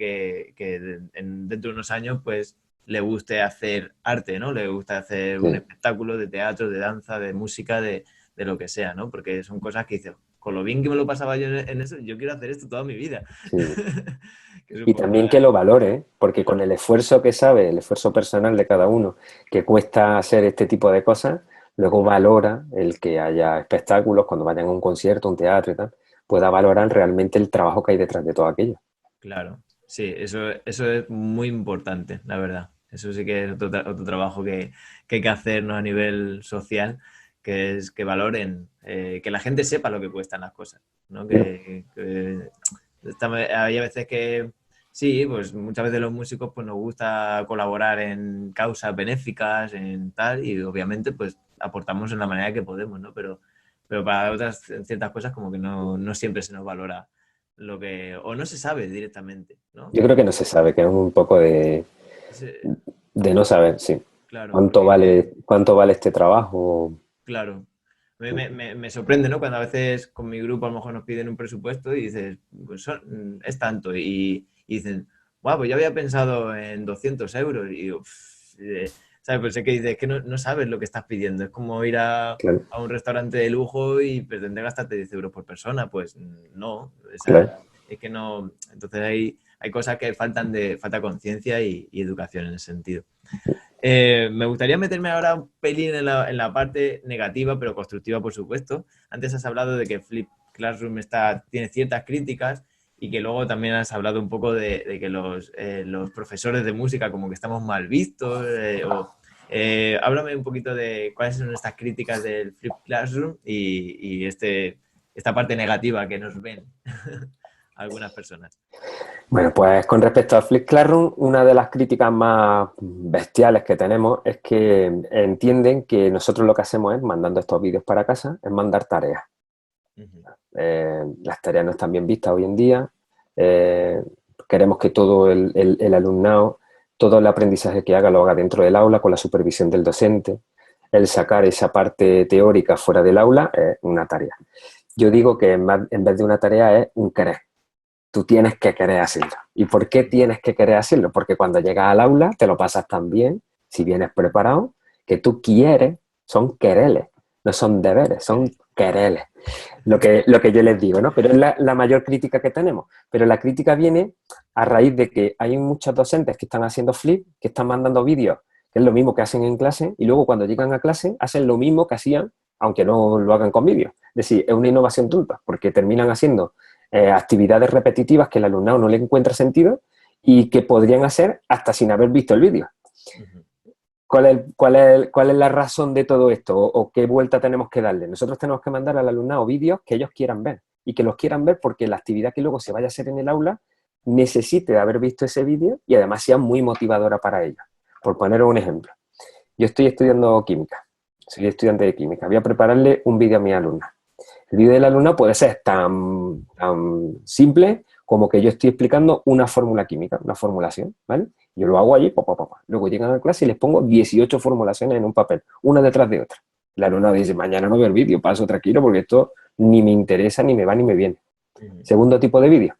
dentro de unos años pues le guste hacer arte, ¿no? Le gusta hacer un Sí, espectáculo de teatro, de danza, de música, de lo que sea, ¿no? Porque son cosas que dices, con lo bien que me lo pasaba yo en eso, yo quiero hacer esto toda mi vida. sí. Que es un Y poco también que lo valore, ¿eh? Porque con claro, el esfuerzo que sabe, el esfuerzo personal de cada uno, que cuesta hacer este tipo de cosas, luego valora el que haya espectáculos, cuando vayan a un concierto, un teatro y tal, pueda valorar realmente el trabajo que hay detrás de todo aquello. claro. Sí, eso es muy importante, la verdad. Eso sí que es otro trabajo que hay que hacernos a nivel social, que es que valoren, que la gente sepa lo que cuestan las cosas, ¿no? ¿No? Hay veces que sí, pues muchas veces los músicos pues nos gusta colaborar en causas benéficas, en tal, y obviamente pues aportamos en la manera que podemos, ¿no? Pero para otras ciertas cosas como que no siempre se nos valora o no se sabe directamente, ¿no? Yo creo que no se sabe, que es un poco Ese- de no saber, sí. claro, ¿Cuánto vale este trabajo? claro. Me sorprende, ¿no? Cuando a veces con mi grupo a lo mejor nos piden un presupuesto y dices, pues es tanto. Y dicen, guau, pues yo había pensado en 200 euros. Y digo, ¿sabes? Pues sé que dices, es que no sabes lo que estás pidiendo. Es como ir Claro, a un restaurante de lujo y pretender gastarte 10 euros por persona. Pues no, claro. es que no. Entonces hay cosas que falta conciencia y educación en ese sentido. Me gustaría meterme ahora un pelín en la parte negativa, pero constructiva, por supuesto. Antes has hablado de que Flip Classroom tiene ciertas críticas y que luego también has hablado un poco de que los profesores de música como que estamos mal vistos. Háblame un poquito de cuáles son estas críticas del Flip Classroom y esta parte negativa que nos ven algunas personas. Bueno, pues con respecto a Flip Classroom, una de las críticas más bestiales que tenemos es que entienden que nosotros lo que hacemos es, mandando estos vídeos para casa, es mandar tareas. Ujú, Las tareas no están bien vistas hoy en día. Eh, Queremos que todo el alumnado, todo el aprendizaje que haga lo haga dentro del aula con la supervisión del docente. El sacar esa parte teórica fuera del aula es una tarea. Yo digo que en vez de una tarea es un querer. Tú tienes que querer hacerlo. ¿Y por qué tienes que querer hacerlo? Porque cuando llegas al aula te lo pasas tan bien, si vienes preparado, que tú quieres, son quereles, no son deberes, son quereles. Lo que yo les digo, ¿no? Pero es la mayor crítica que tenemos. Pero la crítica viene a raíz de que hay muchos docentes que están haciendo flip, que están mandando vídeos, que es lo mismo que hacen en clase, y luego cuando llegan a clase hacen lo mismo que hacían, aunque no lo hagan con vídeos. Es decir, es una innovación tonta, porque terminan haciendo actividades repetitivas que el alumnado no le encuentra sentido y que podrían hacer hasta sin haber visto el vídeo. ujú, ¿Cuál es la razón de todo esto o qué vuelta tenemos que darle? Nosotros tenemos que mandar al alumnado vídeos que ellos quieran ver y que los quieran ver porque la actividad que luego se vaya a hacer en el aula necesite de haber visto ese vídeo y además sea muy motivadora para ellos. Por poner un ejemplo, yo estoy estudiando química, soy estudiante de química, voy a prepararle un vídeo a mi alumna. El vídeo del alumno puede ser tan simple como que yo estoy explicando una fórmula química, una formulación, ¿vale? Yo lo hago allí, pa, pa, pa, pa. Luego llegan a clase y les pongo 18 formulaciones en un papel, una detrás de otra. El alumno dice, mañana no veo el vídeo, paso tranquilo porque esto ni me interesa, ni me va, ni me viene. ujú, Segundo tipo de vídeo,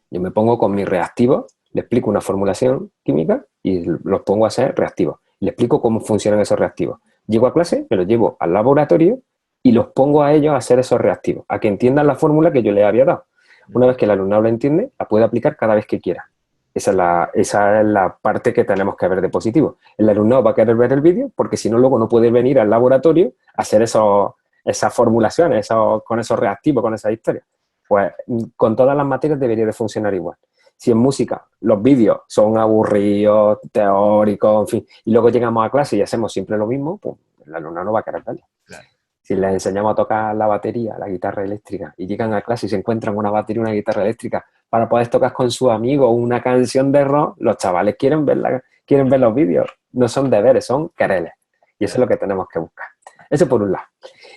yo me pongo con mis reactivos, le explico una formulación química y los pongo a hacer reactivos. Le explico cómo funcionan esos reactivos. Llego a clase, me los llevo al laboratorio y los pongo a ellos a hacer esos reactivos, a que entiendan la fórmula que yo les había dado. Una vez ujú. que el alumnado la entiende, la puede aplicar cada vez que quiera. Esa es la parte que tenemos que ver de positivo. El alumnado va a querer ver el vídeo porque si no, luego no puede venir al laboratorio a hacer esas formulaciones, con esos reactivos, con esas historias. Pues con todas las materias debería de funcionar igual. Si en música los vídeos son aburridos, teóricos, en fin, y luego llegamos a clase y hacemos siempre lo mismo, pues el alumno no va a querer verlo. Claro. Si les enseñamos a tocar la batería, la guitarra eléctrica, y llegan a clase y se encuentran una batería y una guitarra eléctrica para poder tocar con sus amigos una canción de rock, los chavales quieren ver los vídeos. No son deberes, son quereres. Y eso es lo que tenemos que buscar. Eso por un lado.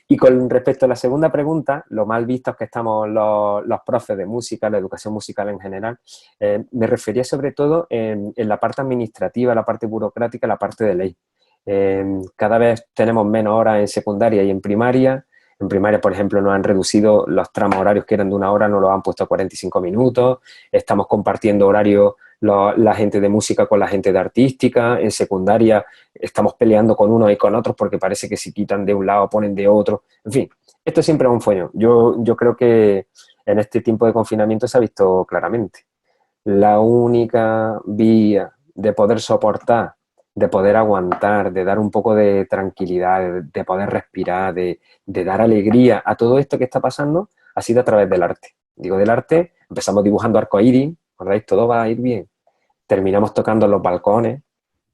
Y con respecto a la segunda pregunta, lo mal vistos que estamos los profes de música, la educación musical en general, me refería sobre todo en la parte administrativa, la parte burocrática, la parte de ley. Cada vez tenemos menos horas en secundaria y en primaria. En primaria, por ejemplo, nos han reducido los tramos horarios que eran de 1 hora, nos los han puesto a 45 minutos. Estamos compartiendo horarios la gente de música con la gente de artística. En secundaria estamos peleando con unos y con otros porque parece que si quitan de un lado ponen de otro. En fin, esto siempre es un follón. Yo creo que en este tiempo de confinamiento se ha visto claramente. La única vía de poder soportar, de poder aguantar, de dar un poco de tranquilidad, de poder respirar, de dar alegría a todo esto que está pasando, ha sido a través del arte. Digo del arte, empezamos dibujando arcoíris, ¿recordáis? Todo va a ir bien. Terminamos tocando en los balcones,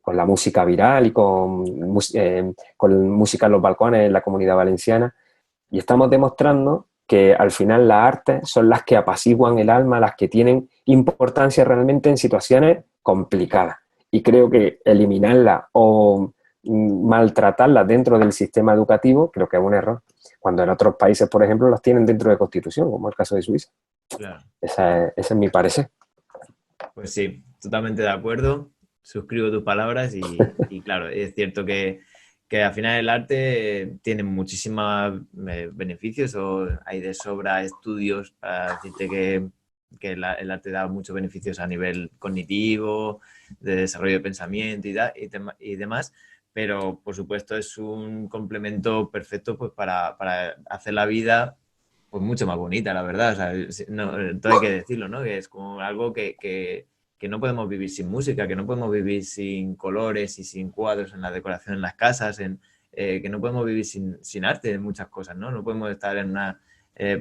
con la música viral y con música en los balcones en la Comunidad Valenciana, y estamos demostrando que al final las artes son las que apaciguan el alma, las que tienen importancia realmente en situaciones complicadas. Y creo que eliminarlas o maltratarlas dentro del sistema educativo creo que es un error. Cuando en otros países, por ejemplo, las tienen dentro de Constitución, como el caso de Suiza. Claro. Ese es mi parecer. Pues sí, totalmente de acuerdo. Suscribo tus palabras y claro, es cierto que al final el arte tiene muchísimos beneficios, o hay de sobra estudios para decirte que el arte da muchos beneficios a nivel cognitivo, de desarrollo de pensamiento y demás, pero por supuesto es un complemento perfecto pues para hacer la vida pues mucho más bonita, la verdad. O sea, no, todo hay que decirlo, ¿no? Que es como algo que no podemos vivir sin música, que no podemos vivir sin colores y sin cuadros en la decoración en las casas, que no podemos vivir sin arte en muchas cosas, ¿no? No podemos estar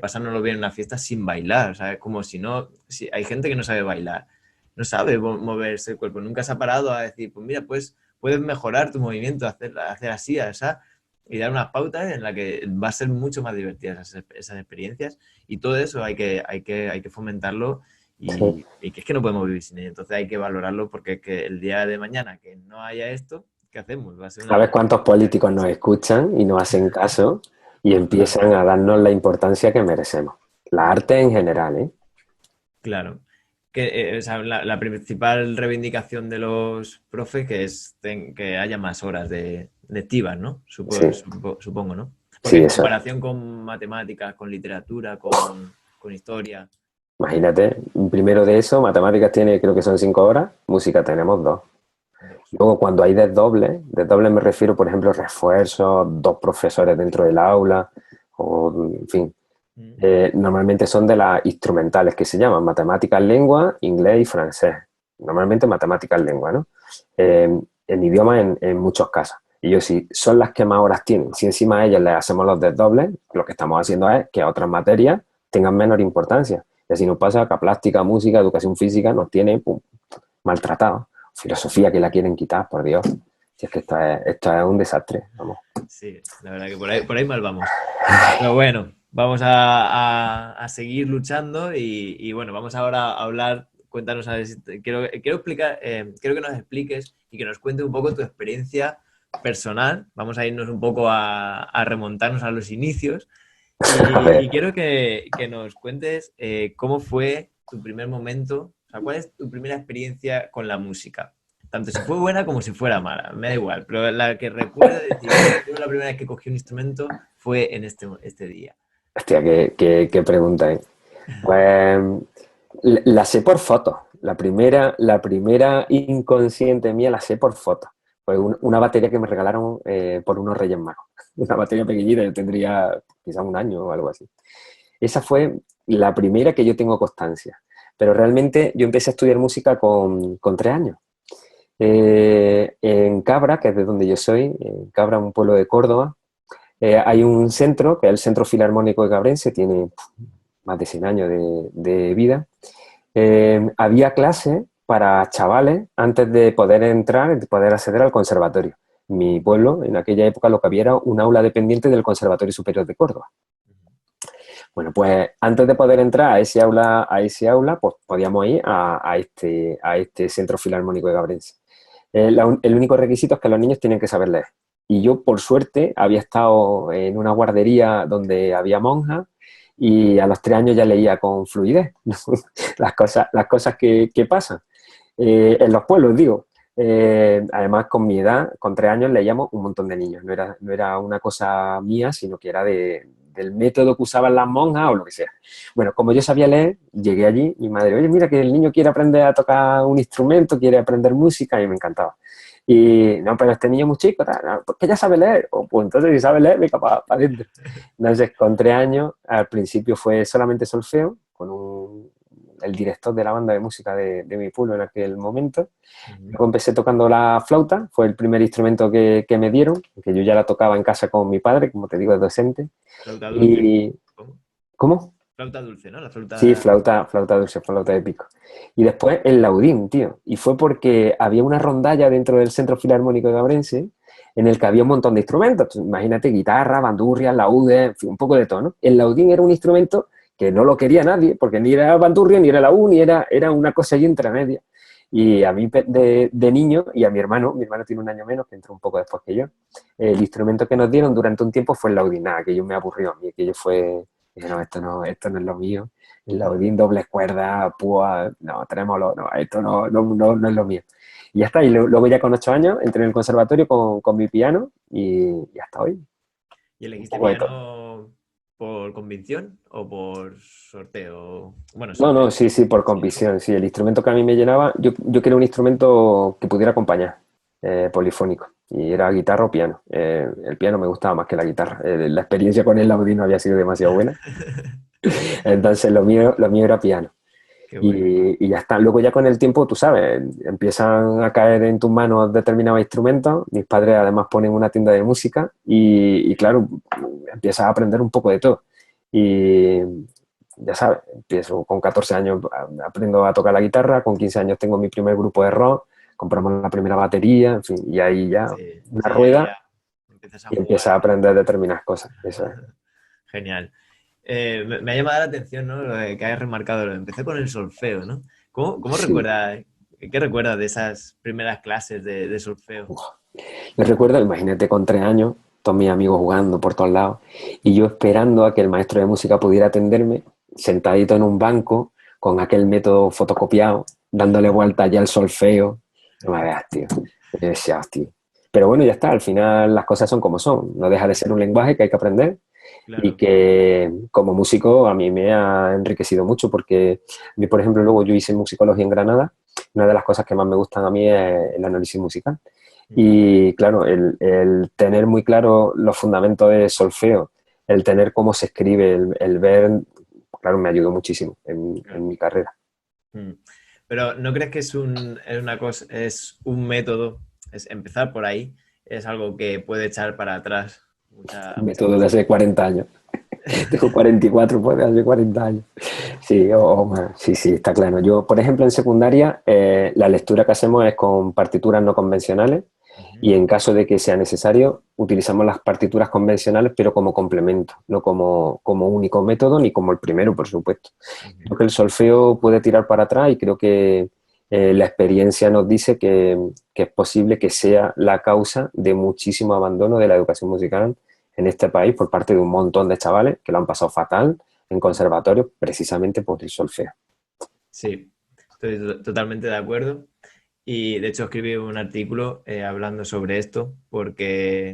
pasárnoslo bien en una fiesta sin bailar, ¿sabes? Como si no, si hay gente que no sabe bailar, no sabe moverse el cuerpo, nunca se ha parado a decir, pues mira, pues puedes mejorar tu movimiento, hacer así, y dar unas pautas en las que va a ser mucho más divertidas esas experiencias, y todo eso hay que fomentarlo. Sí. Y que es que no podemos vivir sin ello, entonces hay que valorarlo, porque es que el día de mañana que no haya esto, ¿qué hacemos? Va a ser ¿Sabes cuántos políticos nos escuchan y nos hacen caso y empiezan a darnos la importancia que merecemos? La arte en general, ¿eh? Claro. O sea, la principal reivindicación de los profes que es que haya más horas de lectivas, ¿no? Sí, Supongo, ¿no? Porque sí, en eso es. comparación con matemáticas, con literatura, con historia. Imagínate, primero de eso, matemáticas tiene, creo que son 5 horas, música tenemos 2. Dos. Luego, cuando hay desdoble me refiero, por ejemplo, refuerzos, 2 profesores dentro del aula, o, en fin. Normalmente son de las instrumentales que se llaman matemáticas, lengua, inglés y francés. Normalmente matemáticas, lengua, ¿no? En idioma en muchos casos. Y yo, si son las que más horas tienen, si encima a ellas les hacemos los desdobles, lo que estamos haciendo es que otras materias tengan menor importancia. Y así nos pasa que plástica, música, educación física nos tiene maltratados. Filosofía que la quieren quitar, por Dios. Si es que esto es un desastre, vamos. Sí, la verdad que por ahí mal vamos. Pero bueno, vamos a seguir luchando y bueno, vamos ahora a hablar. Cuéntanos, a ver quiero explicar, quiero que nos expliques y que nos cuentes un poco tu experiencia personal. Vamos a irnos un poco a remontarnos a los inicios A ver, y quiero que nos cuentes cómo fue tu primer momento, o sea, cuál es tu primera experiencia con la música. Tanto si fue buena como si fuera mala, me da igual, pero la que recuerdo decir, yo la primera vez que cogí un instrumento fue en este día. hostia, qué pregunta, ¿eh? Pues la sé por fotos. La primera inconsciente mía la sé por fotos. Fue una batería que me regalaron por unos Reyes Magos. Una batería pequeñita, yo tendría quizás 1 año o algo así. Esa fue la primera que yo tengo constancia. Pero realmente yo empecé a estudiar música con 3 años. En Cabra, que es de donde yo soy, en Cabra, un pueblo de Córdoba, hay un centro, que es el Centro Filarmónico de Cabrense, tiene más de 100 años de vida. había clases para chavales antes de poder entrar, de poder acceder al conservatorio. En mi pueblo, en aquella época, lo que había era un aula dependiente del Conservatorio Superior de Córdoba. Bueno, pues antes de poder entrar a ese aula, pues podíamos ir a este Centro Filarmónico de Gabrense. El único requisito es que los niños tienen que saber leer. Y yo, por suerte, había estado en una guardería donde había monjas y a los 3 años ya leía con fluidez. Las cosas que pasan. En los pueblos, digo. Además, con mi edad, con 3 años, leíamos un montón de niños. No era una cosa mía, sino que era del método que usaban las monjas o lo que sea. Bueno, como yo sabía leer, llegué allí, mi madre, oye, mira que el niño quiere aprender a tocar un instrumento, quiere aprender música, y me encantaba. Y no, pero este niño es muy chico, porque ya sabe leer. Pues entonces, si sabe leer, venga, para adentro. Entonces, con 3 años, al principio fue solamente solfeo, con el director de la banda de música de mi pueblo en aquel momento. Luego empecé tocando la flauta, fue el primer instrumento que me dieron, que yo ya la tocaba en casa con mi padre, como te digo, es docente. Flauta dulce. Y, ¿Cómo? ¿cómo? Flauta dulce, ¿no? La Sí, flauta... flauta dulce, flauta de pico. Y después el laudín, tío. Y fue porque había una rondalla dentro del Centro Filarmónico de Gabrense en el que había un montón de instrumentos. Entonces, imagínate, guitarra, bandurria, laudes, en fin, un poco de todo, ¿no? El laudín era un instrumento que no lo quería nadie, porque ni era bandurria, ni era laúd, era una cosa allí entre media. Y a mí de niño, y a mi hermano tiene un año menos, que entró un poco después que yo, el instrumento que nos dieron durante un tiempo fue el laudín. Nada, que yo me aburrió a mí, que yo fue... Dije, no, esto no es lo mío. El laudín, dobles cuerdas, púa, no, trémolo, no, esto no es lo mío. Y ya está, y luego ya con 8 años entré en el conservatorio con mi piano y hasta hoy. ¿Y Un elegiste poco de todo. piano por convicción o por sorteo? Bueno, No, sorteo. no, sí, sí, por Sí, ¿no? convicción, sí, el instrumento que a mí me llenaba, yo quería un instrumento que pudiera acompañar, polifónico, y era guitarra o piano. El piano me gustaba más que la guitarra. La experiencia con el laudín no había sido demasiado buena, entonces lo mío era piano. Qué bueno. Y ya está. Luego ya con el tiempo, tú sabes, empiezan a caer en tus manos determinados instrumentos. Mis padres además ponen una tienda de música y claro, empiezas a aprender un poco de todo. Y ya sabes, empiezo con 14 años, aprendo a tocar la guitarra, con 15 años tengo mi primer grupo de rock, compramos la primera batería, en fin, y ahí ya Sí, una sí, ahí rueda ya empiezas a y empiezas a jugar. aprender determinadas cosas. Eso es. Genial. Me ha llamado la atención, ¿no? Lo de que hayas remarcado. Empecé con el solfeo, ¿no? ¿Cómo Sí. recuerdas, qué recuerdas de esas primeras clases de solfeo? Yo recuerdo, imagínate, con 3 años, todos mis amigos jugando por todos lados, y yo esperando a que el maestro de música pudiera atenderme, sentadito en un banco, con aquel método fotocopiado, dándole vueltas ya al solfeo. No me veas, tío. Yo decía, hostia. Pero bueno, ya está, al final las cosas son como son. No deja de ser un lenguaje que hay que aprender y Claro. que como músico a mí me ha enriquecido mucho porque, a mí, por ejemplo, luego yo hice musicología en Granada. Una de las cosas que más me gustan a mí es el análisis musical. Y claro, el tener muy claro los fundamentos de solfeo, el tener cómo se escribe, el ver, claro, me ayudó muchísimo Claro. en mi carrera. Mm. Pero ¿no crees que es una cosa, es un método, es empezar por ahí, es algo que puede echar para atrás a muchas Método de hace personas? 40 años. Tengo 44, pues de hace 40 años. Sí, o más. Sí, sí, está claro. Yo, por ejemplo, en secundaria, la lectura que hacemos es con partituras no convencionales Ujú, y en caso de que sea necesario, utilizamos las partituras convencionales, pero como complemento, no como único método ni como el primero, por supuesto. ujú. Creo que el solfeo puede tirar para atrás y creo que la experiencia nos dice que es posible que sea la causa de muchísimo abandono de la educación musical en este país por parte de un montón de chavales que lo han pasado fatal en conservatorios precisamente por el solfeo. Sí, estoy totalmente de acuerdo. Y de hecho escribí un artículo hablando sobre esto porque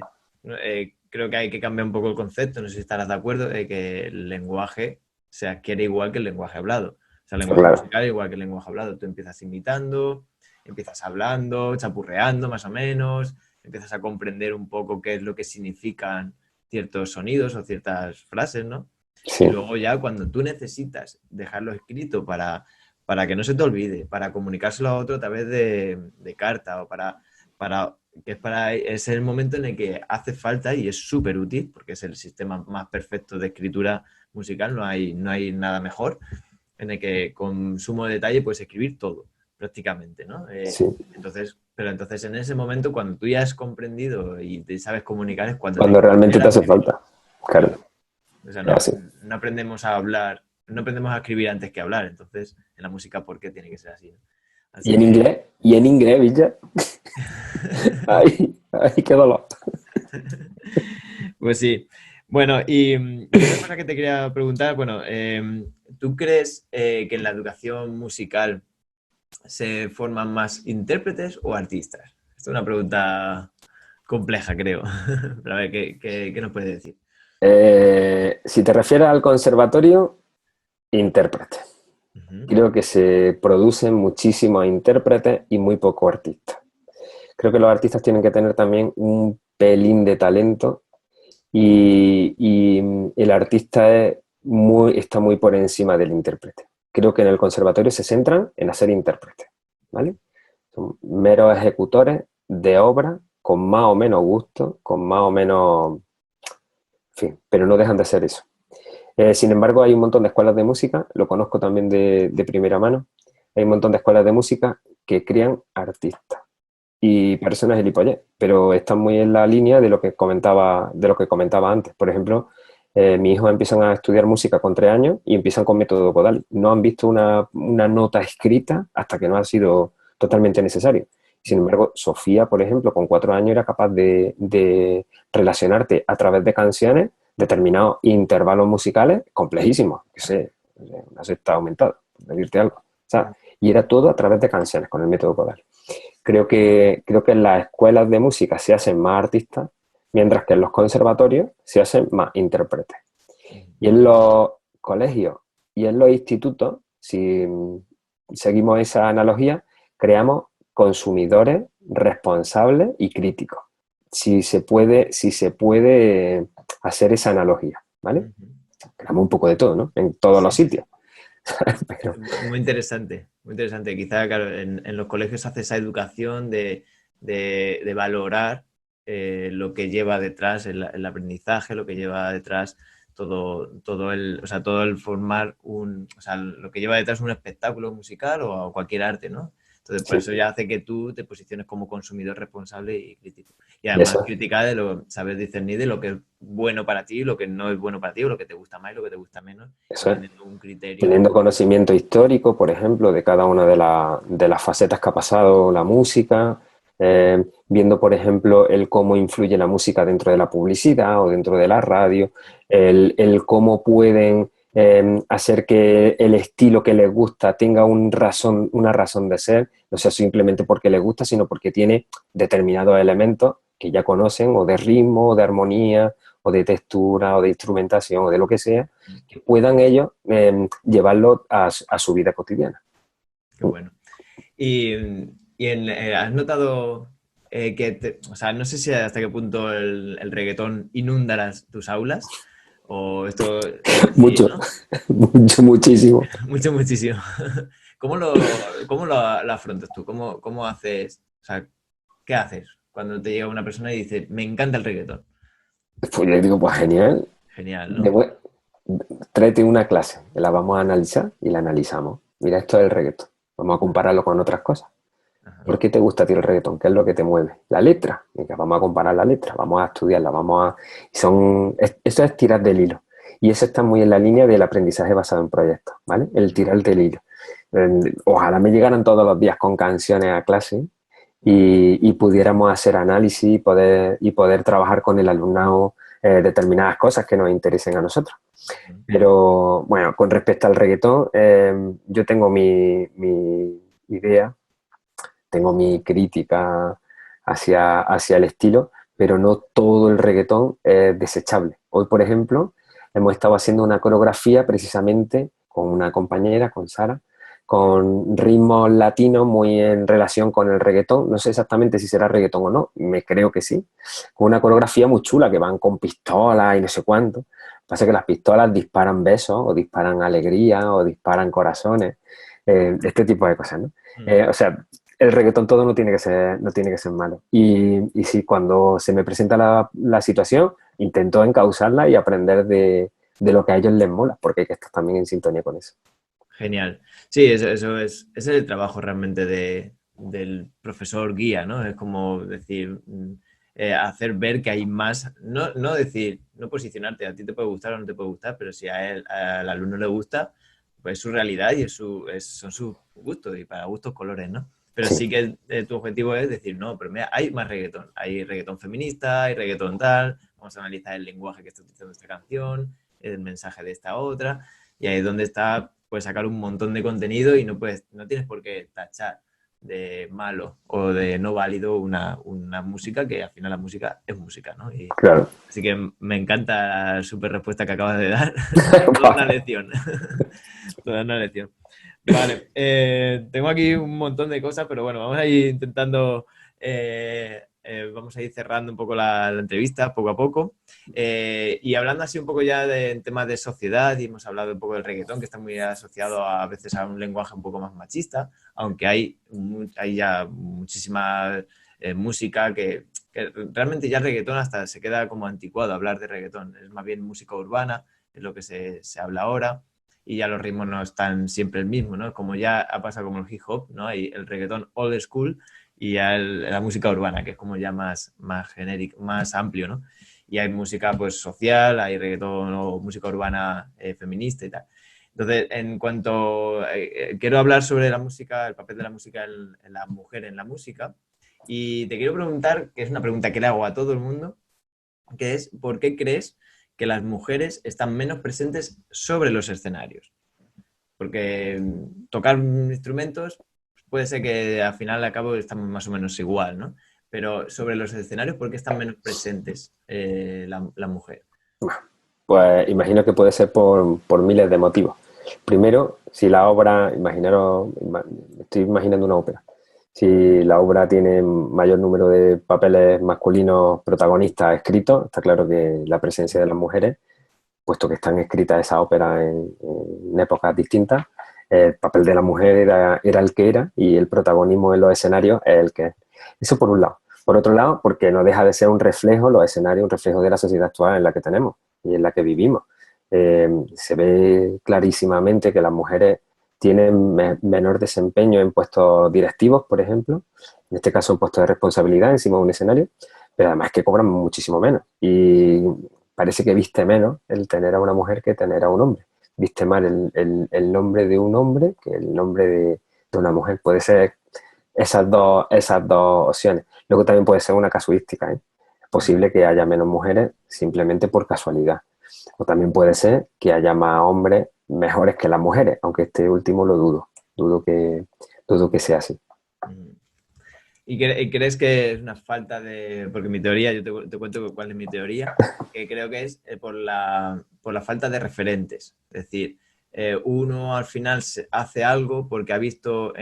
creo que hay que cambiar un poco el concepto, no sé si estarás de acuerdo, de que el lenguaje se adquiere igual que el lenguaje hablado. O sea, el Pero lenguaje claro, musical es igual que el lenguaje hablado. Tú empiezas imitando, empiezas hablando, chapurreando más o menos, empiezas a comprender un poco qué es lo que significan ciertos sonidos o ciertas frases, ¿no? sí, Y luego ya cuando tú necesitas dejarlo escrito para que no se te olvide, para comunicárselo a otro a través de carta o es el momento en el que hace falta y es súper útil, porque es el sistema más perfecto de escritura musical, no hay nada mejor. en el que con sumo detalle puedes escribir todo, prácticamente, ¿no? Sí. Pero entonces en ese momento, cuando tú ya has comprendido y te sabes comunicar, es cuando Cuando realmente te hace escribir. falta. Claro, O sea, es no, así. no aprendemos a hablar, no aprendemos a escribir antes que hablar. Entonces, en la música, ¿por qué tiene que ser así? ¿No? Y Así en que... inglés, Villa. Ay, ay, qué dolor. Pues sí. Bueno, y otra cosa que te quería preguntar, bueno, ¿tú crees que en la educación musical se forman más intérpretes o artistas? Esta es una pregunta compleja, creo. Pero a ver, ¿qué nos puedes decir? Si te refieres al conservatorio, intérprete. Ujú, Creo que se producen muchísimos intérpretes y muy pocos artistas. Creo que los artistas tienen que tener también un pelín de talento y el artista está muy por encima del intérprete. Creo que en el conservatorio se centran en hacer intérpretes, ¿vale? Son meros ejecutores de obra con más o menos gusto, con más o menos, en fin, pero no dejan de ser eso. Sin embargo, hay un montón de escuelas de música, lo conozco también de primera mano, hay un montón de escuelas de música que crían artistas y personas gilipollez, pero están muy en la línea de lo que comentaba antes. Por ejemplo, mis hijos empiezan a estudiar música con 3 años y empiezan con método Kodal. No han visto una nota escrita hasta que no ha sido totalmente necesario. Sin embargo, Sofía, por ejemplo, con 4 años era capaz de relacionarte a través de canciones determinados intervalos musicales complejísimos, que sé, una sexta aumentada, por decirte algo. O sea, y era todo a través de canciones con el método Kodal. Creo que en las escuelas de música se hacen más artistas, mientras que en los conservatorios se hacen más intérpretes. Y en los colegios y en los institutos, si seguimos esa analogía, creamos consumidores responsables y críticos. Si se puede hacer esa analogía, ¿vale? ujú. Creamos un poco de todo, ¿no? En todos Sí, los sí, sí. sitios. Pero, Muy interesante, muy interesante. Quizá, claro, en los colegios se hace esa educación de valorar lo que lleva detrás el aprendizaje, lo que lleva detrás o sea, todo el formar o sea, lo que lleva detrás un espectáculo musical o cualquier arte, ¿no? Entonces, por sí, eso ya hace que tú te posiciones como consumidor responsable y crítico. Y además, eso. crítica saber discernir de lo que es bueno para ti, lo que no es bueno para ti, o lo que te gusta más y lo que te gusta menos, y Eso es. teniendo un criterio. Teniendo conocimiento histórico, por ejemplo, de cada una de las facetas que ha pasado la música, viendo, por ejemplo, el cómo influye la música dentro de la publicidad o dentro de la radio, el cómo pueden hacer que el estilo que les gusta tenga una razón de ser, no sea simplemente porque les gusta, sino porque tiene determinados elementos que ya conocen, o de ritmo, o de armonía, o de textura, o de instrumentación, o de lo que sea, que puedan ellos llevarlo a su vida cotidiana. Qué bueno. Y, ¿has notado o sea, no sé si hasta qué punto el reggaetón inunda tus aulas? O esto sí, Mucho, ¿no? mucho, muchísimo. Mucho, muchísimo. ¿Cómo lo afrontas tú? ¿Cómo haces? O sea, ¿qué haces cuando te llega una persona y dice, me encanta el reggaetón? Pues yo digo, pues genial, Genial, de ¿no? bue- tráete una clase, que la vamos a analizar y la analizamos. Mira, esto es el reggaetón. Vamos a compararlo con otras cosas. Ajá. ¿Por qué te gusta a ti el reggaetón? ¿Qué es lo que te mueve? La letra. Venga, vamos a comparar la letra, vamos a estudiarla, eso es tirar del hilo. Y eso está muy en la línea del aprendizaje basado en proyectos, ¿vale? El tirar del hilo. Ojalá me llegaran todos los días con canciones a clase y pudiéramos hacer análisis y poder trabajar con el alumnado determinadas cosas que nos interesen a nosotros. Pero bueno, con respecto al reggaetón, yo tengo mi idea, tengo mi crítica hacia el estilo, pero no todo el reggaetón es desechable. Hoy, por ejemplo, hemos estado haciendo una coreografía precisamente con una compañera, con Sara, con ritmos latinos muy en relación con el reggaetón. No sé exactamente si será reggaetón o no, me creo que sí. Con una coreografía muy chula que van con pistolas y no sé cuánto. Pasa que las pistolas disparan besos o disparan alegría o disparan corazones, este tipo de cosas, ¿no? Mm. O sea, el reggaetón todo no tiene que ser malo. Y sí, cuando se me presenta la situación, intento encauzarla y aprender de lo que a ellos les mola, porque hay que estar también en sintonía con eso. Genial. Sí, eso es, ese es el trabajo realmente del profesor guía, ¿no? Es como decir, hacer ver que hay más, no decir, no posicionarte, a ti te puede gustar o no te puede gustar, pero si a él, al alumno le gusta, pues es su realidad y son sus gustos y para gustos colores, ¿no? Pero Sí, sí que tu objetivo es decir, no, pero mira, hay más reggaetón, hay reggaetón feminista, hay reggaetón tal, vamos a analizar el lenguaje que está utilizando esta canción, el mensaje de esta otra. Y ahí es donde está, puedes sacar un montón de contenido y no tienes por qué tachar de malo o de no válido una música, que al final la música es música, ¿no? claro. Así que me encanta la súper respuesta que acabas de dar. Toda una lección. Toda una lección. Vale, tengo aquí un montón de cosas, pero bueno, vamos a ir intentando, vamos a ir cerrando un poco la entrevista poco a poco. Y hablando así un poco ya de temas de sociedad, y hemos hablado un poco del reggaetón, que está muy asociado a veces a un lenguaje un poco más machista, aunque hay ya muchísima música que realmente ya el reggaetón hasta se queda como anticuado hablar de reggaetón, es más bien música urbana, es lo que se habla ahora y ya los ritmos no están siempre el mismo, ¿no? Como ya ha pasado como el hip hop, ¿no? Hay el reggaetón old school y ya la música urbana, que es como ya más genérico, más amplio, ¿no? Y hay música pues social, hay reggaetón o música urbana feminista y tal. Entonces, en cuanto quiero hablar sobre la música, el papel de la música en la mujer en la música, y te quiero preguntar, que es una pregunta que le hago a todo el mundo, que es ¿por qué crees que las mujeres están menos presentes sobre los escenarios? Porque tocar instrumentos puede ser que al final al cabo estamos más o menos igual, ¿no? Pero sobre los escenarios, ¿por qué están menos presentes la mujer? Pues imagino que puede ser por miles de motivos. Primero, si la obra, estoy imaginando una ópera. Si la obra tiene mayor número de papeles masculinos protagonistas escritos, está claro que la presencia de las mujeres, puesto que están escritas esas óperas en épocas distintas, el papel de la mujer era el que era y el protagonismo en los escenarios es el que es. Eso por un lado. Por otro lado, porque no deja de ser un reflejo, los escenarios, un reflejo de la sociedad actual en la que tenemos y en la que vivimos. Se ve clarísimamente que las mujeres tienen menor desempeño en puestos directivos, por ejemplo, en este caso puestos de responsabilidad encima de un escenario, pero además que cobran muchísimo menos. Y parece que viste menos el tener a una mujer que tener a un hombre. Viste más el nombre de un hombre que el nombre de una mujer. Puede ser esas dos opciones. Luego también puede ser una casuística, ¿eh? Es posible que haya menos mujeres simplemente por casualidad. O también puede ser que haya más hombres mejores que las mujeres, aunque este último lo dudo. Dudo que sea así. ¿Y crees que es una falta de...? Porque mi teoría, yo te cuento cuál es mi teoría, que creo que es por la falta de referentes. Es decir, uno al final hace algo porque ha visto,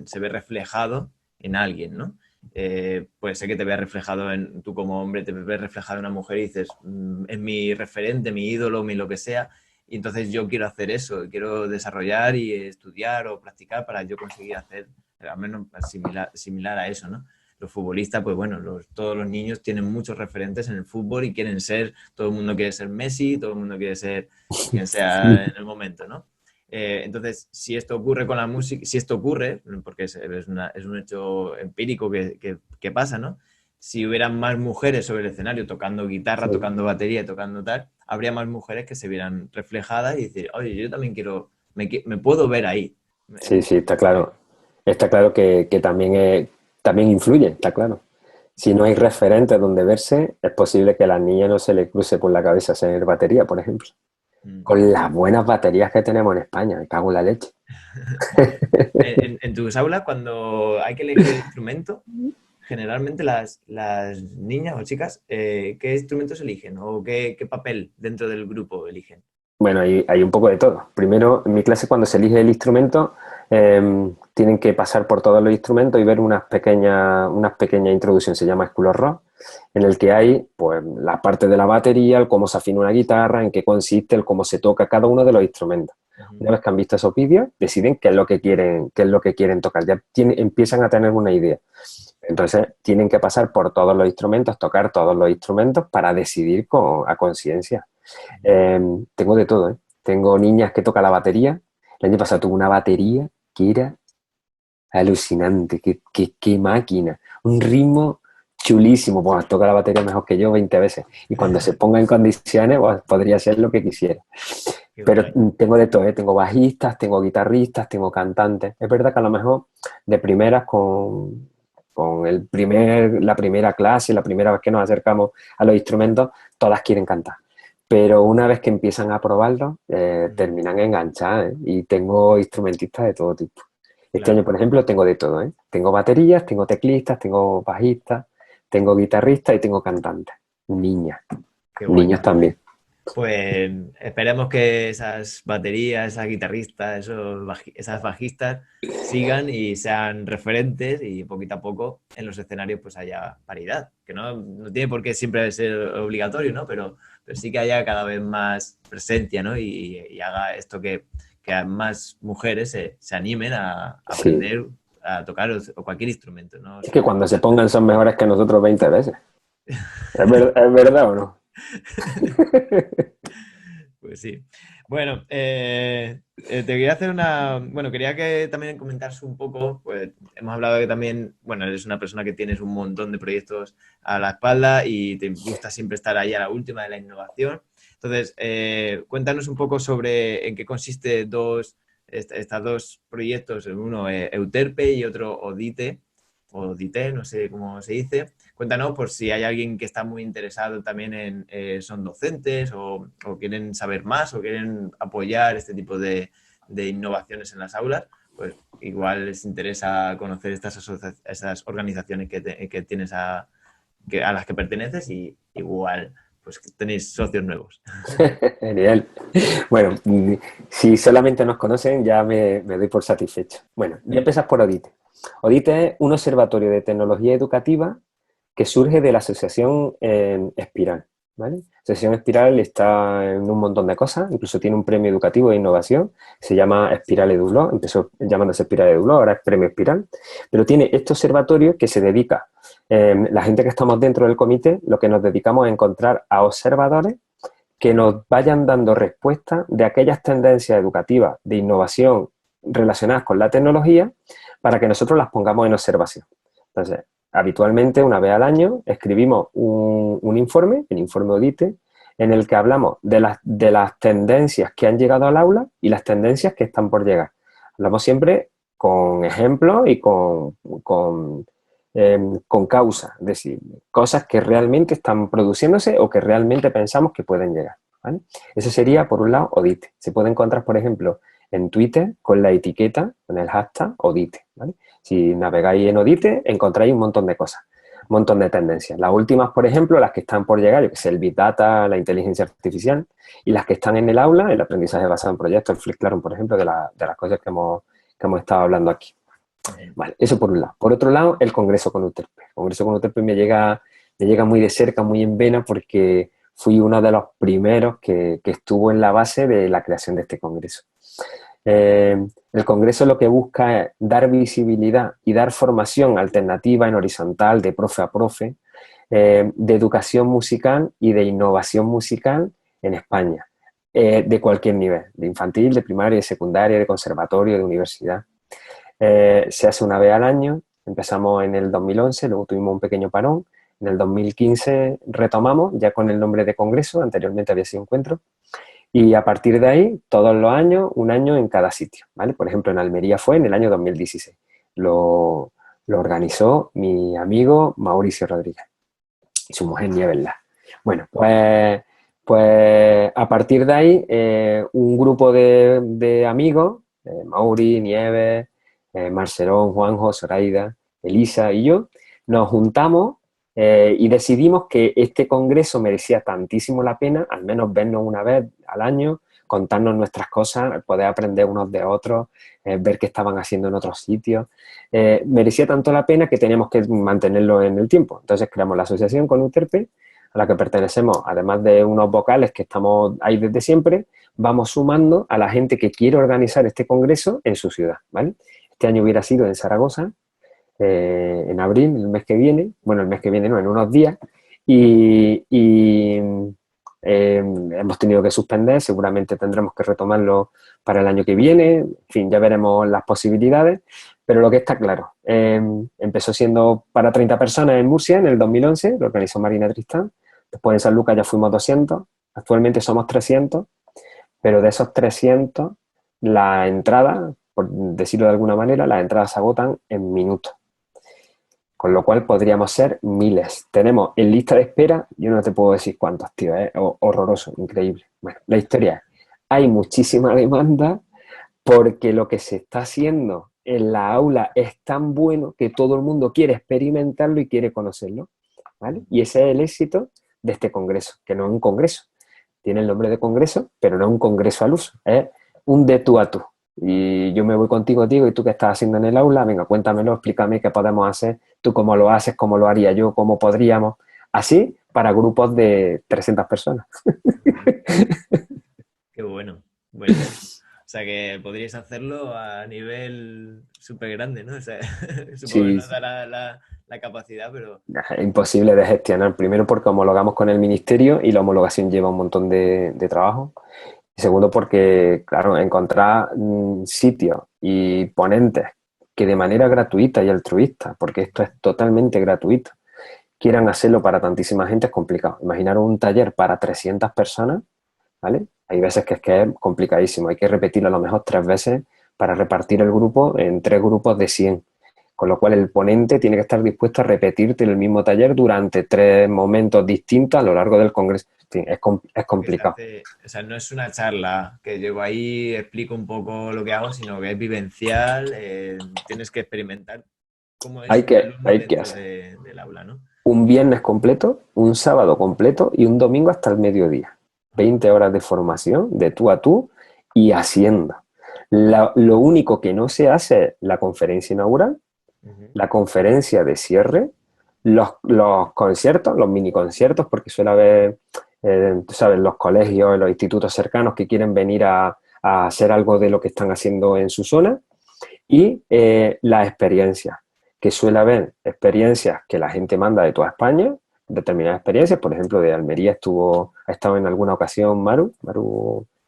se ve reflejado en alguien, ¿no? Puede ser que te veas reflejado tú como hombre, te ves reflejado en una mujer y dices, es mi referente, mi ídolo, mi lo que sea, y entonces yo quiero hacer eso, quiero desarrollar y estudiar o practicar para yo conseguir hacer al menos similar a eso, ¿no? Los futbolistas, pues bueno, todos los niños tienen muchos referentes en el fútbol y quieren ser, todo el mundo quiere ser Messi, todo el mundo quiere ser quien sea en el momento, ¿no? Entonces, si esto ocurre con la música, si esto ocurre, porque es un hecho empírico que pasa, ¿no? Si hubieran más mujeres sobre el escenario tocando guitarra, Sí, tocando batería, tocando tal, habría más mujeres que se vieran reflejadas y decir, oye, yo también quiero, me puedo ver ahí. sí, sí, está claro. Está claro que también, también influye, está claro. Si no hay referentes donde verse, es posible que a las niñas no se les cruce por la cabeza hacer batería, por ejemplo. Mm. Con las buenas baterías que tenemos en España, me cago en la leche. En tus aulas, cuando hay que elegir el instrumento, generalmente las niñas o chicas, ¿qué instrumentos eligen o qué papel dentro del grupo eligen? Bueno, hay un poco de todo. Primero, en mi clase, cuando se elige el instrumento, tienen que pasar por todos los instrumentos y ver una pequeña introducción, se llama School of Rock, en el que hay pues, la parte de la batería, el cómo se afina una guitarra, en qué consiste, el cómo se toca cada uno de los instrumentos. Ujú. Una vez que han visto esos vídeos, deciden qué es lo que quieren tocar. Ya empiezan a tener una idea. Entonces, tienen que pasar por todos los instrumentos, tocar todos los instrumentos para decidir a conciencia. Tengo de todo, ¿eh? Tengo niñas que tocan la batería El año pasado tuve una batería que era alucinante, qué máquina. Un ritmo chulísimo. Pues toca la batería mejor que yo 20 veces. Y cuando se ponga en condiciones, pues, podría ser lo que quisiera. Qué Pero guay. tengo de todo, ¿eh? Tengo bajistas, tengo guitarristas, tengo cantantes. Es verdad que a lo mejor de primeras con la primera clase, la primera vez que nos acercamos a los instrumentos, todas quieren cantar. Pero una vez que empiezan a probarlo, terminan enganchadas, ¿eh? Y tengo instrumentistas de todo tipo. Este Claro, año, por ejemplo, tengo de todo, ¿eh? Tengo baterías, tengo teclistas, tengo bajistas, tengo guitarristas y tengo cantantes. Niñas, qué guay. niños también. Pues esperemos que esas baterías, esas guitarristas, esas bajistas sigan y sean referentes y poquito a poco en los escenarios pues haya paridad, que no tiene por qué siempre ser obligatorio, ¿no? Pero sí que haya cada vez más presencia, ¿no? Y haga esto que más mujeres se animen a Sí. aprender a tocar o cualquier instrumento, ¿no? Es que Solo cuando se cantar. pongan son mejores que nosotros 20 veces. Es verdad o no? Pues sí. Bueno, te quería hacer una. Bueno, quería que también comentaras un poco. Pues hemos hablado de que también, bueno, eres una persona que tienes un montón de proyectos a la espalda y te gusta siempre estar ahí a la última de la innovación. Entonces, cuéntanos un poco sobre en qué consiste estas dos proyectos, uno Euterpe y otro Odite, o Dite, no sé cómo se dice. Cuéntanos por si hay alguien que está muy interesado también en, son docentes o quieren saber más o quieren apoyar este tipo de innovaciones en las aulas, pues igual les interesa conocer estas organizaciones que tienes a las que perteneces y igual pues tenéis socios nuevos. Genial. Bueno, si solamente nos conocen ya me doy por satisfecho. Bueno, voy a empezar por Odite. Odite es un observatorio de tecnología educativa que surge de la asociación Espiral, ¿vale? La asociación Espiral está en un montón de cosas, incluso tiene un premio educativo de innovación, se llama Espiral Eduló, empezó llamándose Espiral Eduló, ahora es Premio Espiral, pero tiene este observatorio que se dedica, la gente que estamos dentro del comité, lo que nos dedicamos a encontrar a observadores que nos vayan dando respuesta de aquellas tendencias educativas de innovación relacionadas con la tecnología para que nosotros las pongamos en observación. Entonces, habitualmente, una vez al año, escribimos un informe, el informe Odite, en el que hablamos de las tendencias que han llegado al aula y las tendencias que están por llegar. Hablamos siempre con ejemplos y con causa, es decir, cosas que realmente están produciéndose o que realmente pensamos que pueden llegar, ¿vale? Eso sería, por un lado, Odite. Se puede encontrar, por ejemplo, en Twitter con la etiqueta, con el hashtag Odite, ¿vale? Si navegáis en Odite, encontráis un montón de cosas, un montón de tendencias. Las últimas, por ejemplo, las que están por llegar, yo que sé, el Big Data, la inteligencia artificial, y las que están en el aula, el aprendizaje basado en proyectos, el Flip Classroom, por ejemplo, de las cosas que hemos estado hablando aquí. Vale, eso por un lado. Por otro lado, el Congreso con Euterpe. El Congreso con Euterpe me llega muy de cerca, muy en vena, porque fui uno de los primeros que estuvo en la base de la creación de este Congreso. El Congreso lo que busca es dar visibilidad y dar formación alternativa en horizontal, de profe a profe, de educación musical y de innovación musical en España, de cualquier nivel, de infantil, de primaria, de secundaria, de conservatorio, de universidad. Se hace una vez al año, empezamos en el 2011, luego tuvimos un pequeño parón, en el 2015 retomamos ya con el nombre de Congreso, anteriormente había sido Encuentro, y a partir de ahí, todos los años, un año en cada sitio, ¿vale? Por ejemplo, en Almería fue en el año 2016. Lo organizó mi amigo Mauricio Rodríguez y su mujer Nieves. Bueno, pues a partir de ahí, un grupo de amigos, Mauri, Nieves, Marcelón, Juanjo, Zoraida, Elisa y yo, nos juntamos y decidimos que este congreso merecía tantísimo la pena, al menos vernos una vez al año, contarnos nuestras cosas, poder aprender unos de otros, ver qué estaban haciendo en otros sitios. Merecía tanto la pena que teníamos que mantenerlo en el tiempo. Entonces creamos la asociación con Euterpe, a la que pertenecemos, además de unos vocales que estamos ahí desde siempre, vamos sumando a la gente que quiere organizar este congreso en su ciudad, ¿vale? Este año hubiera sido en Zaragoza, en abril, el mes que viene, bueno, el mes que viene no, en unos días, y hemos tenido que suspender, seguramente tendremos que retomarlo para el año que viene, en fin, ya veremos las posibilidades, pero lo que está claro, empezó siendo para 30 personas en Murcia en el 2011, lo organizó Marina Tristán, después en San Lucas ya fuimos 200, actualmente somos 300, pero de esos 300, la entrada, por decirlo de alguna manera, las entradas se agotan en minutos. Con lo cual podríamos ser miles. Tenemos en lista de espera, yo no te puedo decir cuántos, tío, horroroso, increíble. Bueno, la historia es, hay muchísima demanda porque lo que se está haciendo en la aula es tan bueno que todo el mundo quiere experimentarlo y quiere conocerlo, ¿vale? Y ese es el éxito de este congreso, que no es un congreso. Tiene el nombre de congreso, pero no es un congreso al uso, es un de tú a tú. Y yo me voy contigo, tío, y tú qué estás haciendo en el aula, venga, cuéntamelo, explícame qué podemos hacer, tú cómo lo haces, cómo lo haría yo, cómo podríamos. Así, para grupos de 300 personas. Qué bueno. Bueno, o sea que podríais hacerlo a nivel súper grande, ¿no? O sea, supongo que Sí, no da la capacidad, pero... es imposible de gestionar. Primero porque homologamos con el ministerio y la homologación lleva un montón de trabajo. Y segundo porque, claro, encontrar sitios y ponentes que de manera gratuita y altruista, porque esto es totalmente gratuito, quieran hacerlo para tantísima gente es complicado. Imaginaros un taller para 300 personas, ¿vale? Hay veces que es complicadísimo, hay que repetirlo a lo mejor 3 veces para repartir el grupo en 3 grupos de 100. Con lo cual el ponente tiene que estar dispuesto a repetirte el mismo taller durante 3 momentos distintos a lo largo del congreso. En fin, es complicado. O sea, no es una charla que llego ahí, explico un poco lo que hago, sino que es vivencial, tienes que experimentar cómo es un alumno Hay que dentro hacer del aula, ¿no? un viernes completo, un sábado completo y un domingo hasta el mediodía. 20 horas de formación de tú a tú y haciendo. Lo único que no se hace es la conferencia inaugural, la conferencia de cierre, los conciertos, los mini conciertos, porque suele haber, tú sabes, los colegios, los institutos cercanos que quieren venir a hacer algo de lo que están haciendo en su zona, y las experiencias, que suele haber experiencias que la gente manda de toda España, determinadas experiencias, por ejemplo, de Almería ha estado en alguna ocasión Maru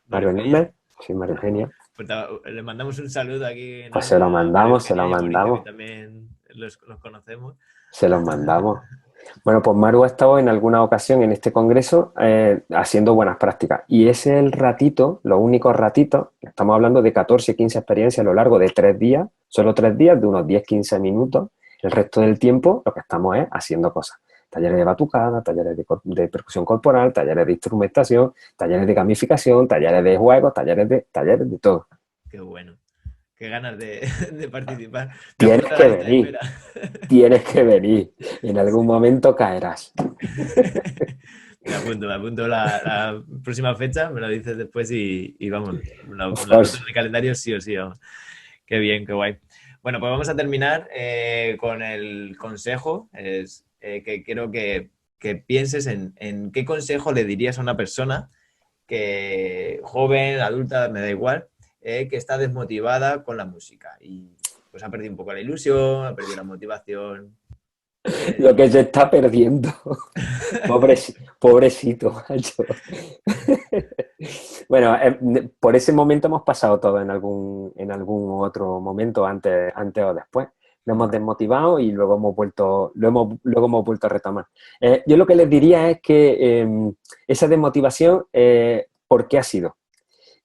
María Eugenia. Hernández, sí, María Eugenia. Pues le mandamos un saludo aquí Pues se lo enorme a María mandamos, se lo Eugenia y a Mauricio, que mandamos, también los conocemos. se los mandamos. Bueno, pues Maru ha estado en alguna ocasión en este congreso haciendo buenas prácticas. Y ese es el ratito, los únicos ratitos, estamos hablando de 14, 15 experiencias a lo largo de 3 días, solo 3 días, de unos 10, 15 minutos. El resto del tiempo lo que estamos es haciendo cosas. Talleres de batucada, talleres de percusión corporal, talleres de instrumentación, talleres de gamificación, talleres de juegos, talleres de todo. Qué bueno. Qué ganas de participar. Me Tienes apunto a la que lista de venir, espera. tienes que venir. En algún momento caerás. Me apunto la próxima fecha, me lo dices después y vamos, Of la anoto course. en el calendario sí o sí. Vamos. Qué bien, qué guay. Bueno, pues vamos a terminar con el consejo. Que quiero que pienses en qué consejo le dirías a una persona que joven, adulta, me da igual, que está desmotivada con la música y pues ha perdido un poco la ilusión, ha perdido la motivación. Lo que se está perdiendo. Pobrecito, macho. Bueno, por ese momento hemos pasado todo en algún otro momento, antes o después. Nos hemos desmotivado y luego hemos vuelto a retomar. Yo lo que les diría es que esa desmotivación, ¿por qué ha sido?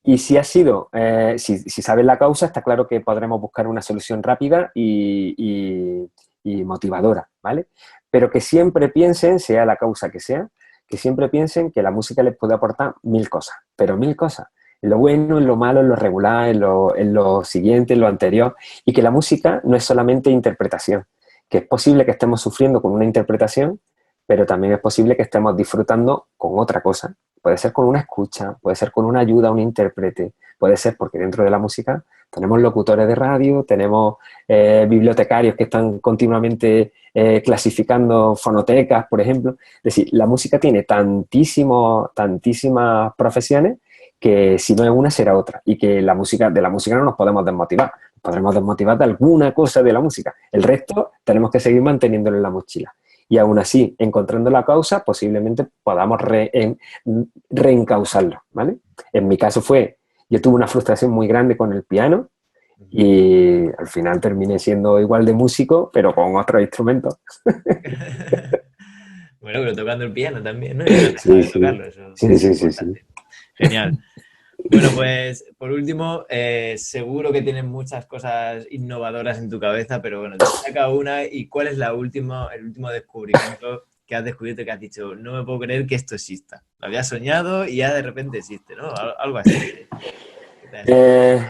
Y si ha sido, si sabes la causa, está claro que podremos buscar una solución rápida y motivadora, ¿vale? Pero que siempre piensen, sea la causa que siempre piensen que la música les puede aportar 1000 cosas, pero 1000 cosas. En lo bueno, en lo malo, en lo regular, en lo siguiente, en lo anterior. Y que la música no es solamente interpretación, que es posible que estemos sufriendo con una interpretación, pero también es posible que estemos disfrutando con otra cosa. Puede ser con una escucha, puede ser con una ayuda a un intérprete, puede ser porque dentro de la música tenemos locutores de radio, tenemos bibliotecarios que están continuamente clasificando fonotecas, por ejemplo. Es decir, la música tiene tantísimas profesiones que si no es una será otra y que de la música no nos podemos desmotivar. Podremos desmotivar de alguna cosa de la música. El resto tenemos que seguir manteniéndolo en la mochila. Y aún así, encontrando la causa, posiblemente podamos reencauzarlo, ¿vale? En mi caso yo tuve una frustración muy grande con el piano y al final terminé siendo igual de músico, pero con otros instrumentos. Bueno, pero tocando el piano también, ¿no? Y no has dejado Sí, de sí, tocarlo, eso sí, es sí, sí, sí. importante. Genial. Bueno, pues por último, seguro que tienes muchas cosas innovadoras en tu cabeza, pero bueno, destaca una y cuál es el último descubrimiento que has descubierto que has dicho, no me puedo creer que esto exista. Lo había soñado y ya de repente existe, ¿no? Algo así que te haya sorprendido. Eh,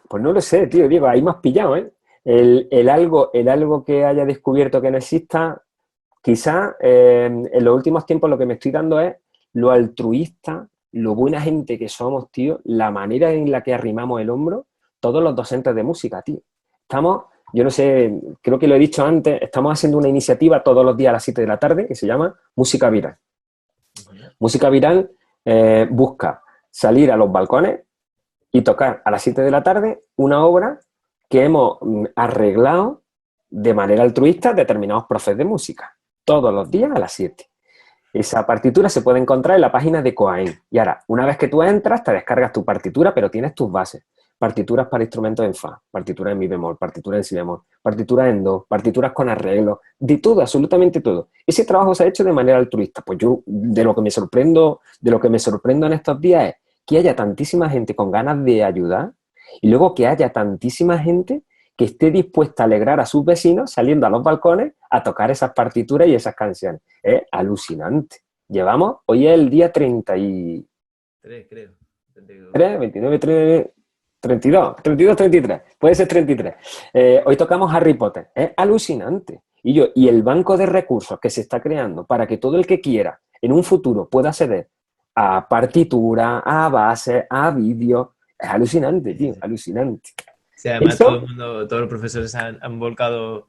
pues no lo sé, tío, Diego, ahí me has pillado, ¿eh? El algo que haya descubierto que no exista, quizá en los últimos tiempos lo que me estoy dando es lo altruista, lo buena gente que somos, tío, la manera en la que arrimamos el hombro, todos los docentes de música, tío. Estamos, yo no sé, creo que lo he dicho antes, estamos haciendo una iniciativa todos los días a las 7 de la tarde que se llama Música Viral. Ujú. Música Viral busca salir a los balcones y tocar a las 7 de la tarde una obra que hemos arreglado de manera altruista determinados profes de música, todos los días a las 7. Esa partitura se puede encontrar en la página de Coain. Y ahora, una vez que tú entras, te descargas tu partitura, pero tienes tus bases. Partituras para instrumentos en fa, partituras en mi bemol, partituras en si bemol, partituras en do, partituras con arreglo, de todo, absolutamente todo. Ese trabajo se ha hecho de manera altruista. Pues yo de lo que me sorprendo en estos días es que haya tantísima gente con ganas de ayudar y luego que haya tantísima gente que esté dispuesta a alegrar a sus vecinos saliendo a los balcones a tocar esas partituras y esas canciones. Es alucinante. Hoy es el día 33, Tres, creo. 32. 29, 30, 32, 32, 33. Puede ser 33. Hoy tocamos Harry Potter. Es alucinante. Y el banco de recursos que se está creando para que todo el que quiera en un futuro pueda acceder a partitura, a bases, a vídeos, es alucinante, Sí, sí, tío, sí. alucinante. Sí, además todo el Eso, mundo, todos los profesores han volcado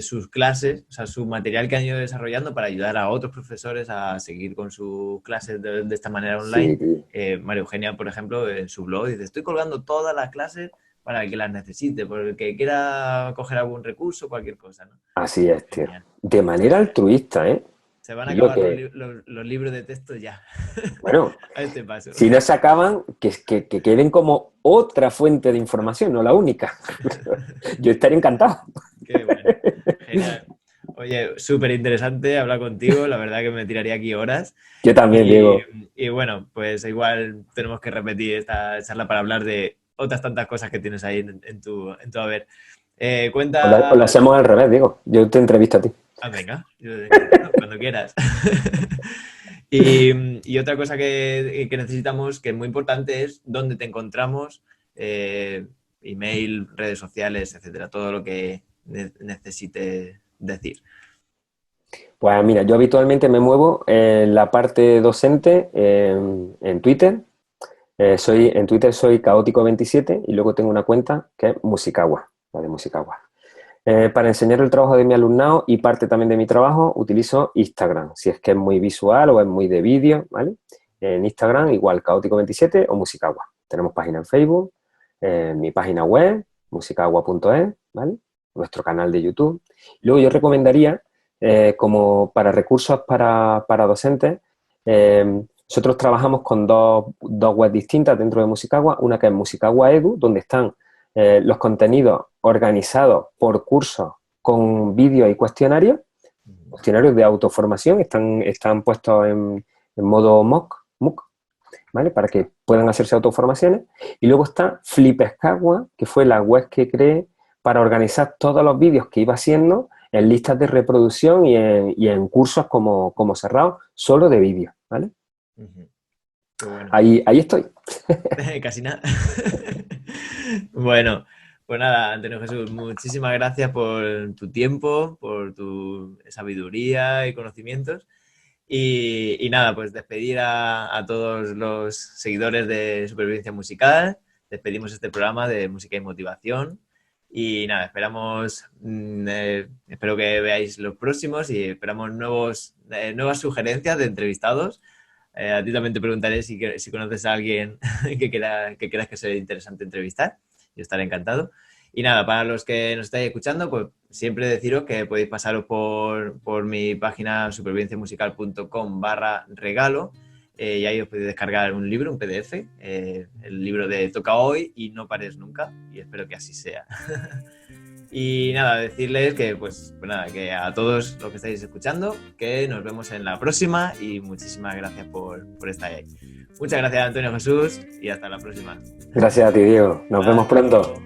sus clases, o sea, su material que han ido desarrollando para ayudar a otros profesores a seguir con sus clases de esta manera online. sí, tío. María Eugenia, por ejemplo, en su blog dice, estoy colgando todas las clases para el que las necesite, por el que quiera coger algún recurso, cualquier cosa, ¿no? Así es, tío. Genial. De manera Pues altruista, ¿eh? se van a Y yo acabar que, los libros de texto ya, bueno, a este paso. si no se acaban, que queden como otra fuente de información, no la única. Yo estaría encantado. Qué bueno. Genial. Oye, súper interesante hablar contigo. La verdad que me tiraría aquí horas. Yo también, Y, Diego. y bueno, pues igual tenemos que repetir esta charla para hablar de otras tantas cosas que tienes ahí en tu haber. O lo Cuenta. hacemos al revés, Diego. Yo te entrevisto a ti. Ah, venga, yo encantado, cuando quieras. Y otra cosa que necesitamos, que es muy importante, es dónde te encontramos, email, redes sociales, etcétera, todo lo que necesites decir. Pues mira, yo habitualmente me muevo en la parte docente en Twitter. En Twitter soy caótico27 y luego tengo una cuenta que es Musicagua, la de Musicagua. Para enseñar el trabajo de mi alumnado y parte también de mi trabajo utilizo Instagram, si es que es muy visual o es muy de vídeo, ¿vale? En Instagram igual caótico27 o Musicagua. Tenemos página en Facebook, mi página web, musicagua.es, ¿vale? Nuestro canal de YouTube. Luego yo recomendaría, como para recursos para docentes, nosotros trabajamos con dos webs distintas dentro de Musicagua, una que es Musicagua Edu, donde están los contenidos organizados por cursos con vídeos y cuestionarios de autoformación, están puestos en modo MOOC, ¿vale? Para que puedan hacerse autoformaciones. Y luego está Flipescagua, que fue la web que creé para organizar todos los vídeos que iba haciendo en listas de reproducción y en cursos como cerrados, solo de vídeos, ¿vale? Ujú. Qué bueno. Ahí estoy. Casi nada. Bueno, pues nada, Antonio Jesús, muchísimas gracias por tu tiempo, por tu sabiduría y conocimientos. Y nada, pues despedir a todos los seguidores de Supervivencia Musical. Despedimos este programa de música y motivación. Y nada, espero que veáis los próximos y esperamos nuevas sugerencias de entrevistados. A ti también te preguntaré si conoces a alguien que creas que sea interesante entrevistar. Yo estaré encantado. Y nada, para los que nos estáis escuchando, pues siempre deciros que podéis pasaros por mi página supervivenciamusical.com/regalo y ahí os podéis descargar un libro, un PDF, el libro de Toca Hoy y No Pares Nunca, y espero que así sea. Y nada, decirles que pues nada, que a todos los que estáis escuchando, que nos vemos en la próxima y muchísimas gracias por estar ahí. Muchas gracias, Antonio Jesús, y hasta la próxima. Gracias a ti, Diego. Nos vemos pronto.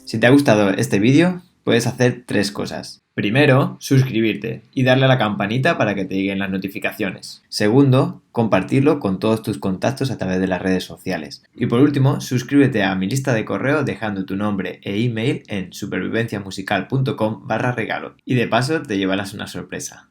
Si te ha gustado este vídeo, puedes hacer 3 cosas. Primero, suscribirte y darle a la campanita para que te lleguen las notificaciones. Segundo, compartirlo con todos tus contactos a través de las redes sociales. Y por último, suscríbete a mi lista de correo dejando tu nombre e email en supervivenciamusical.com/regalo. Y de paso te llevarás una sorpresa.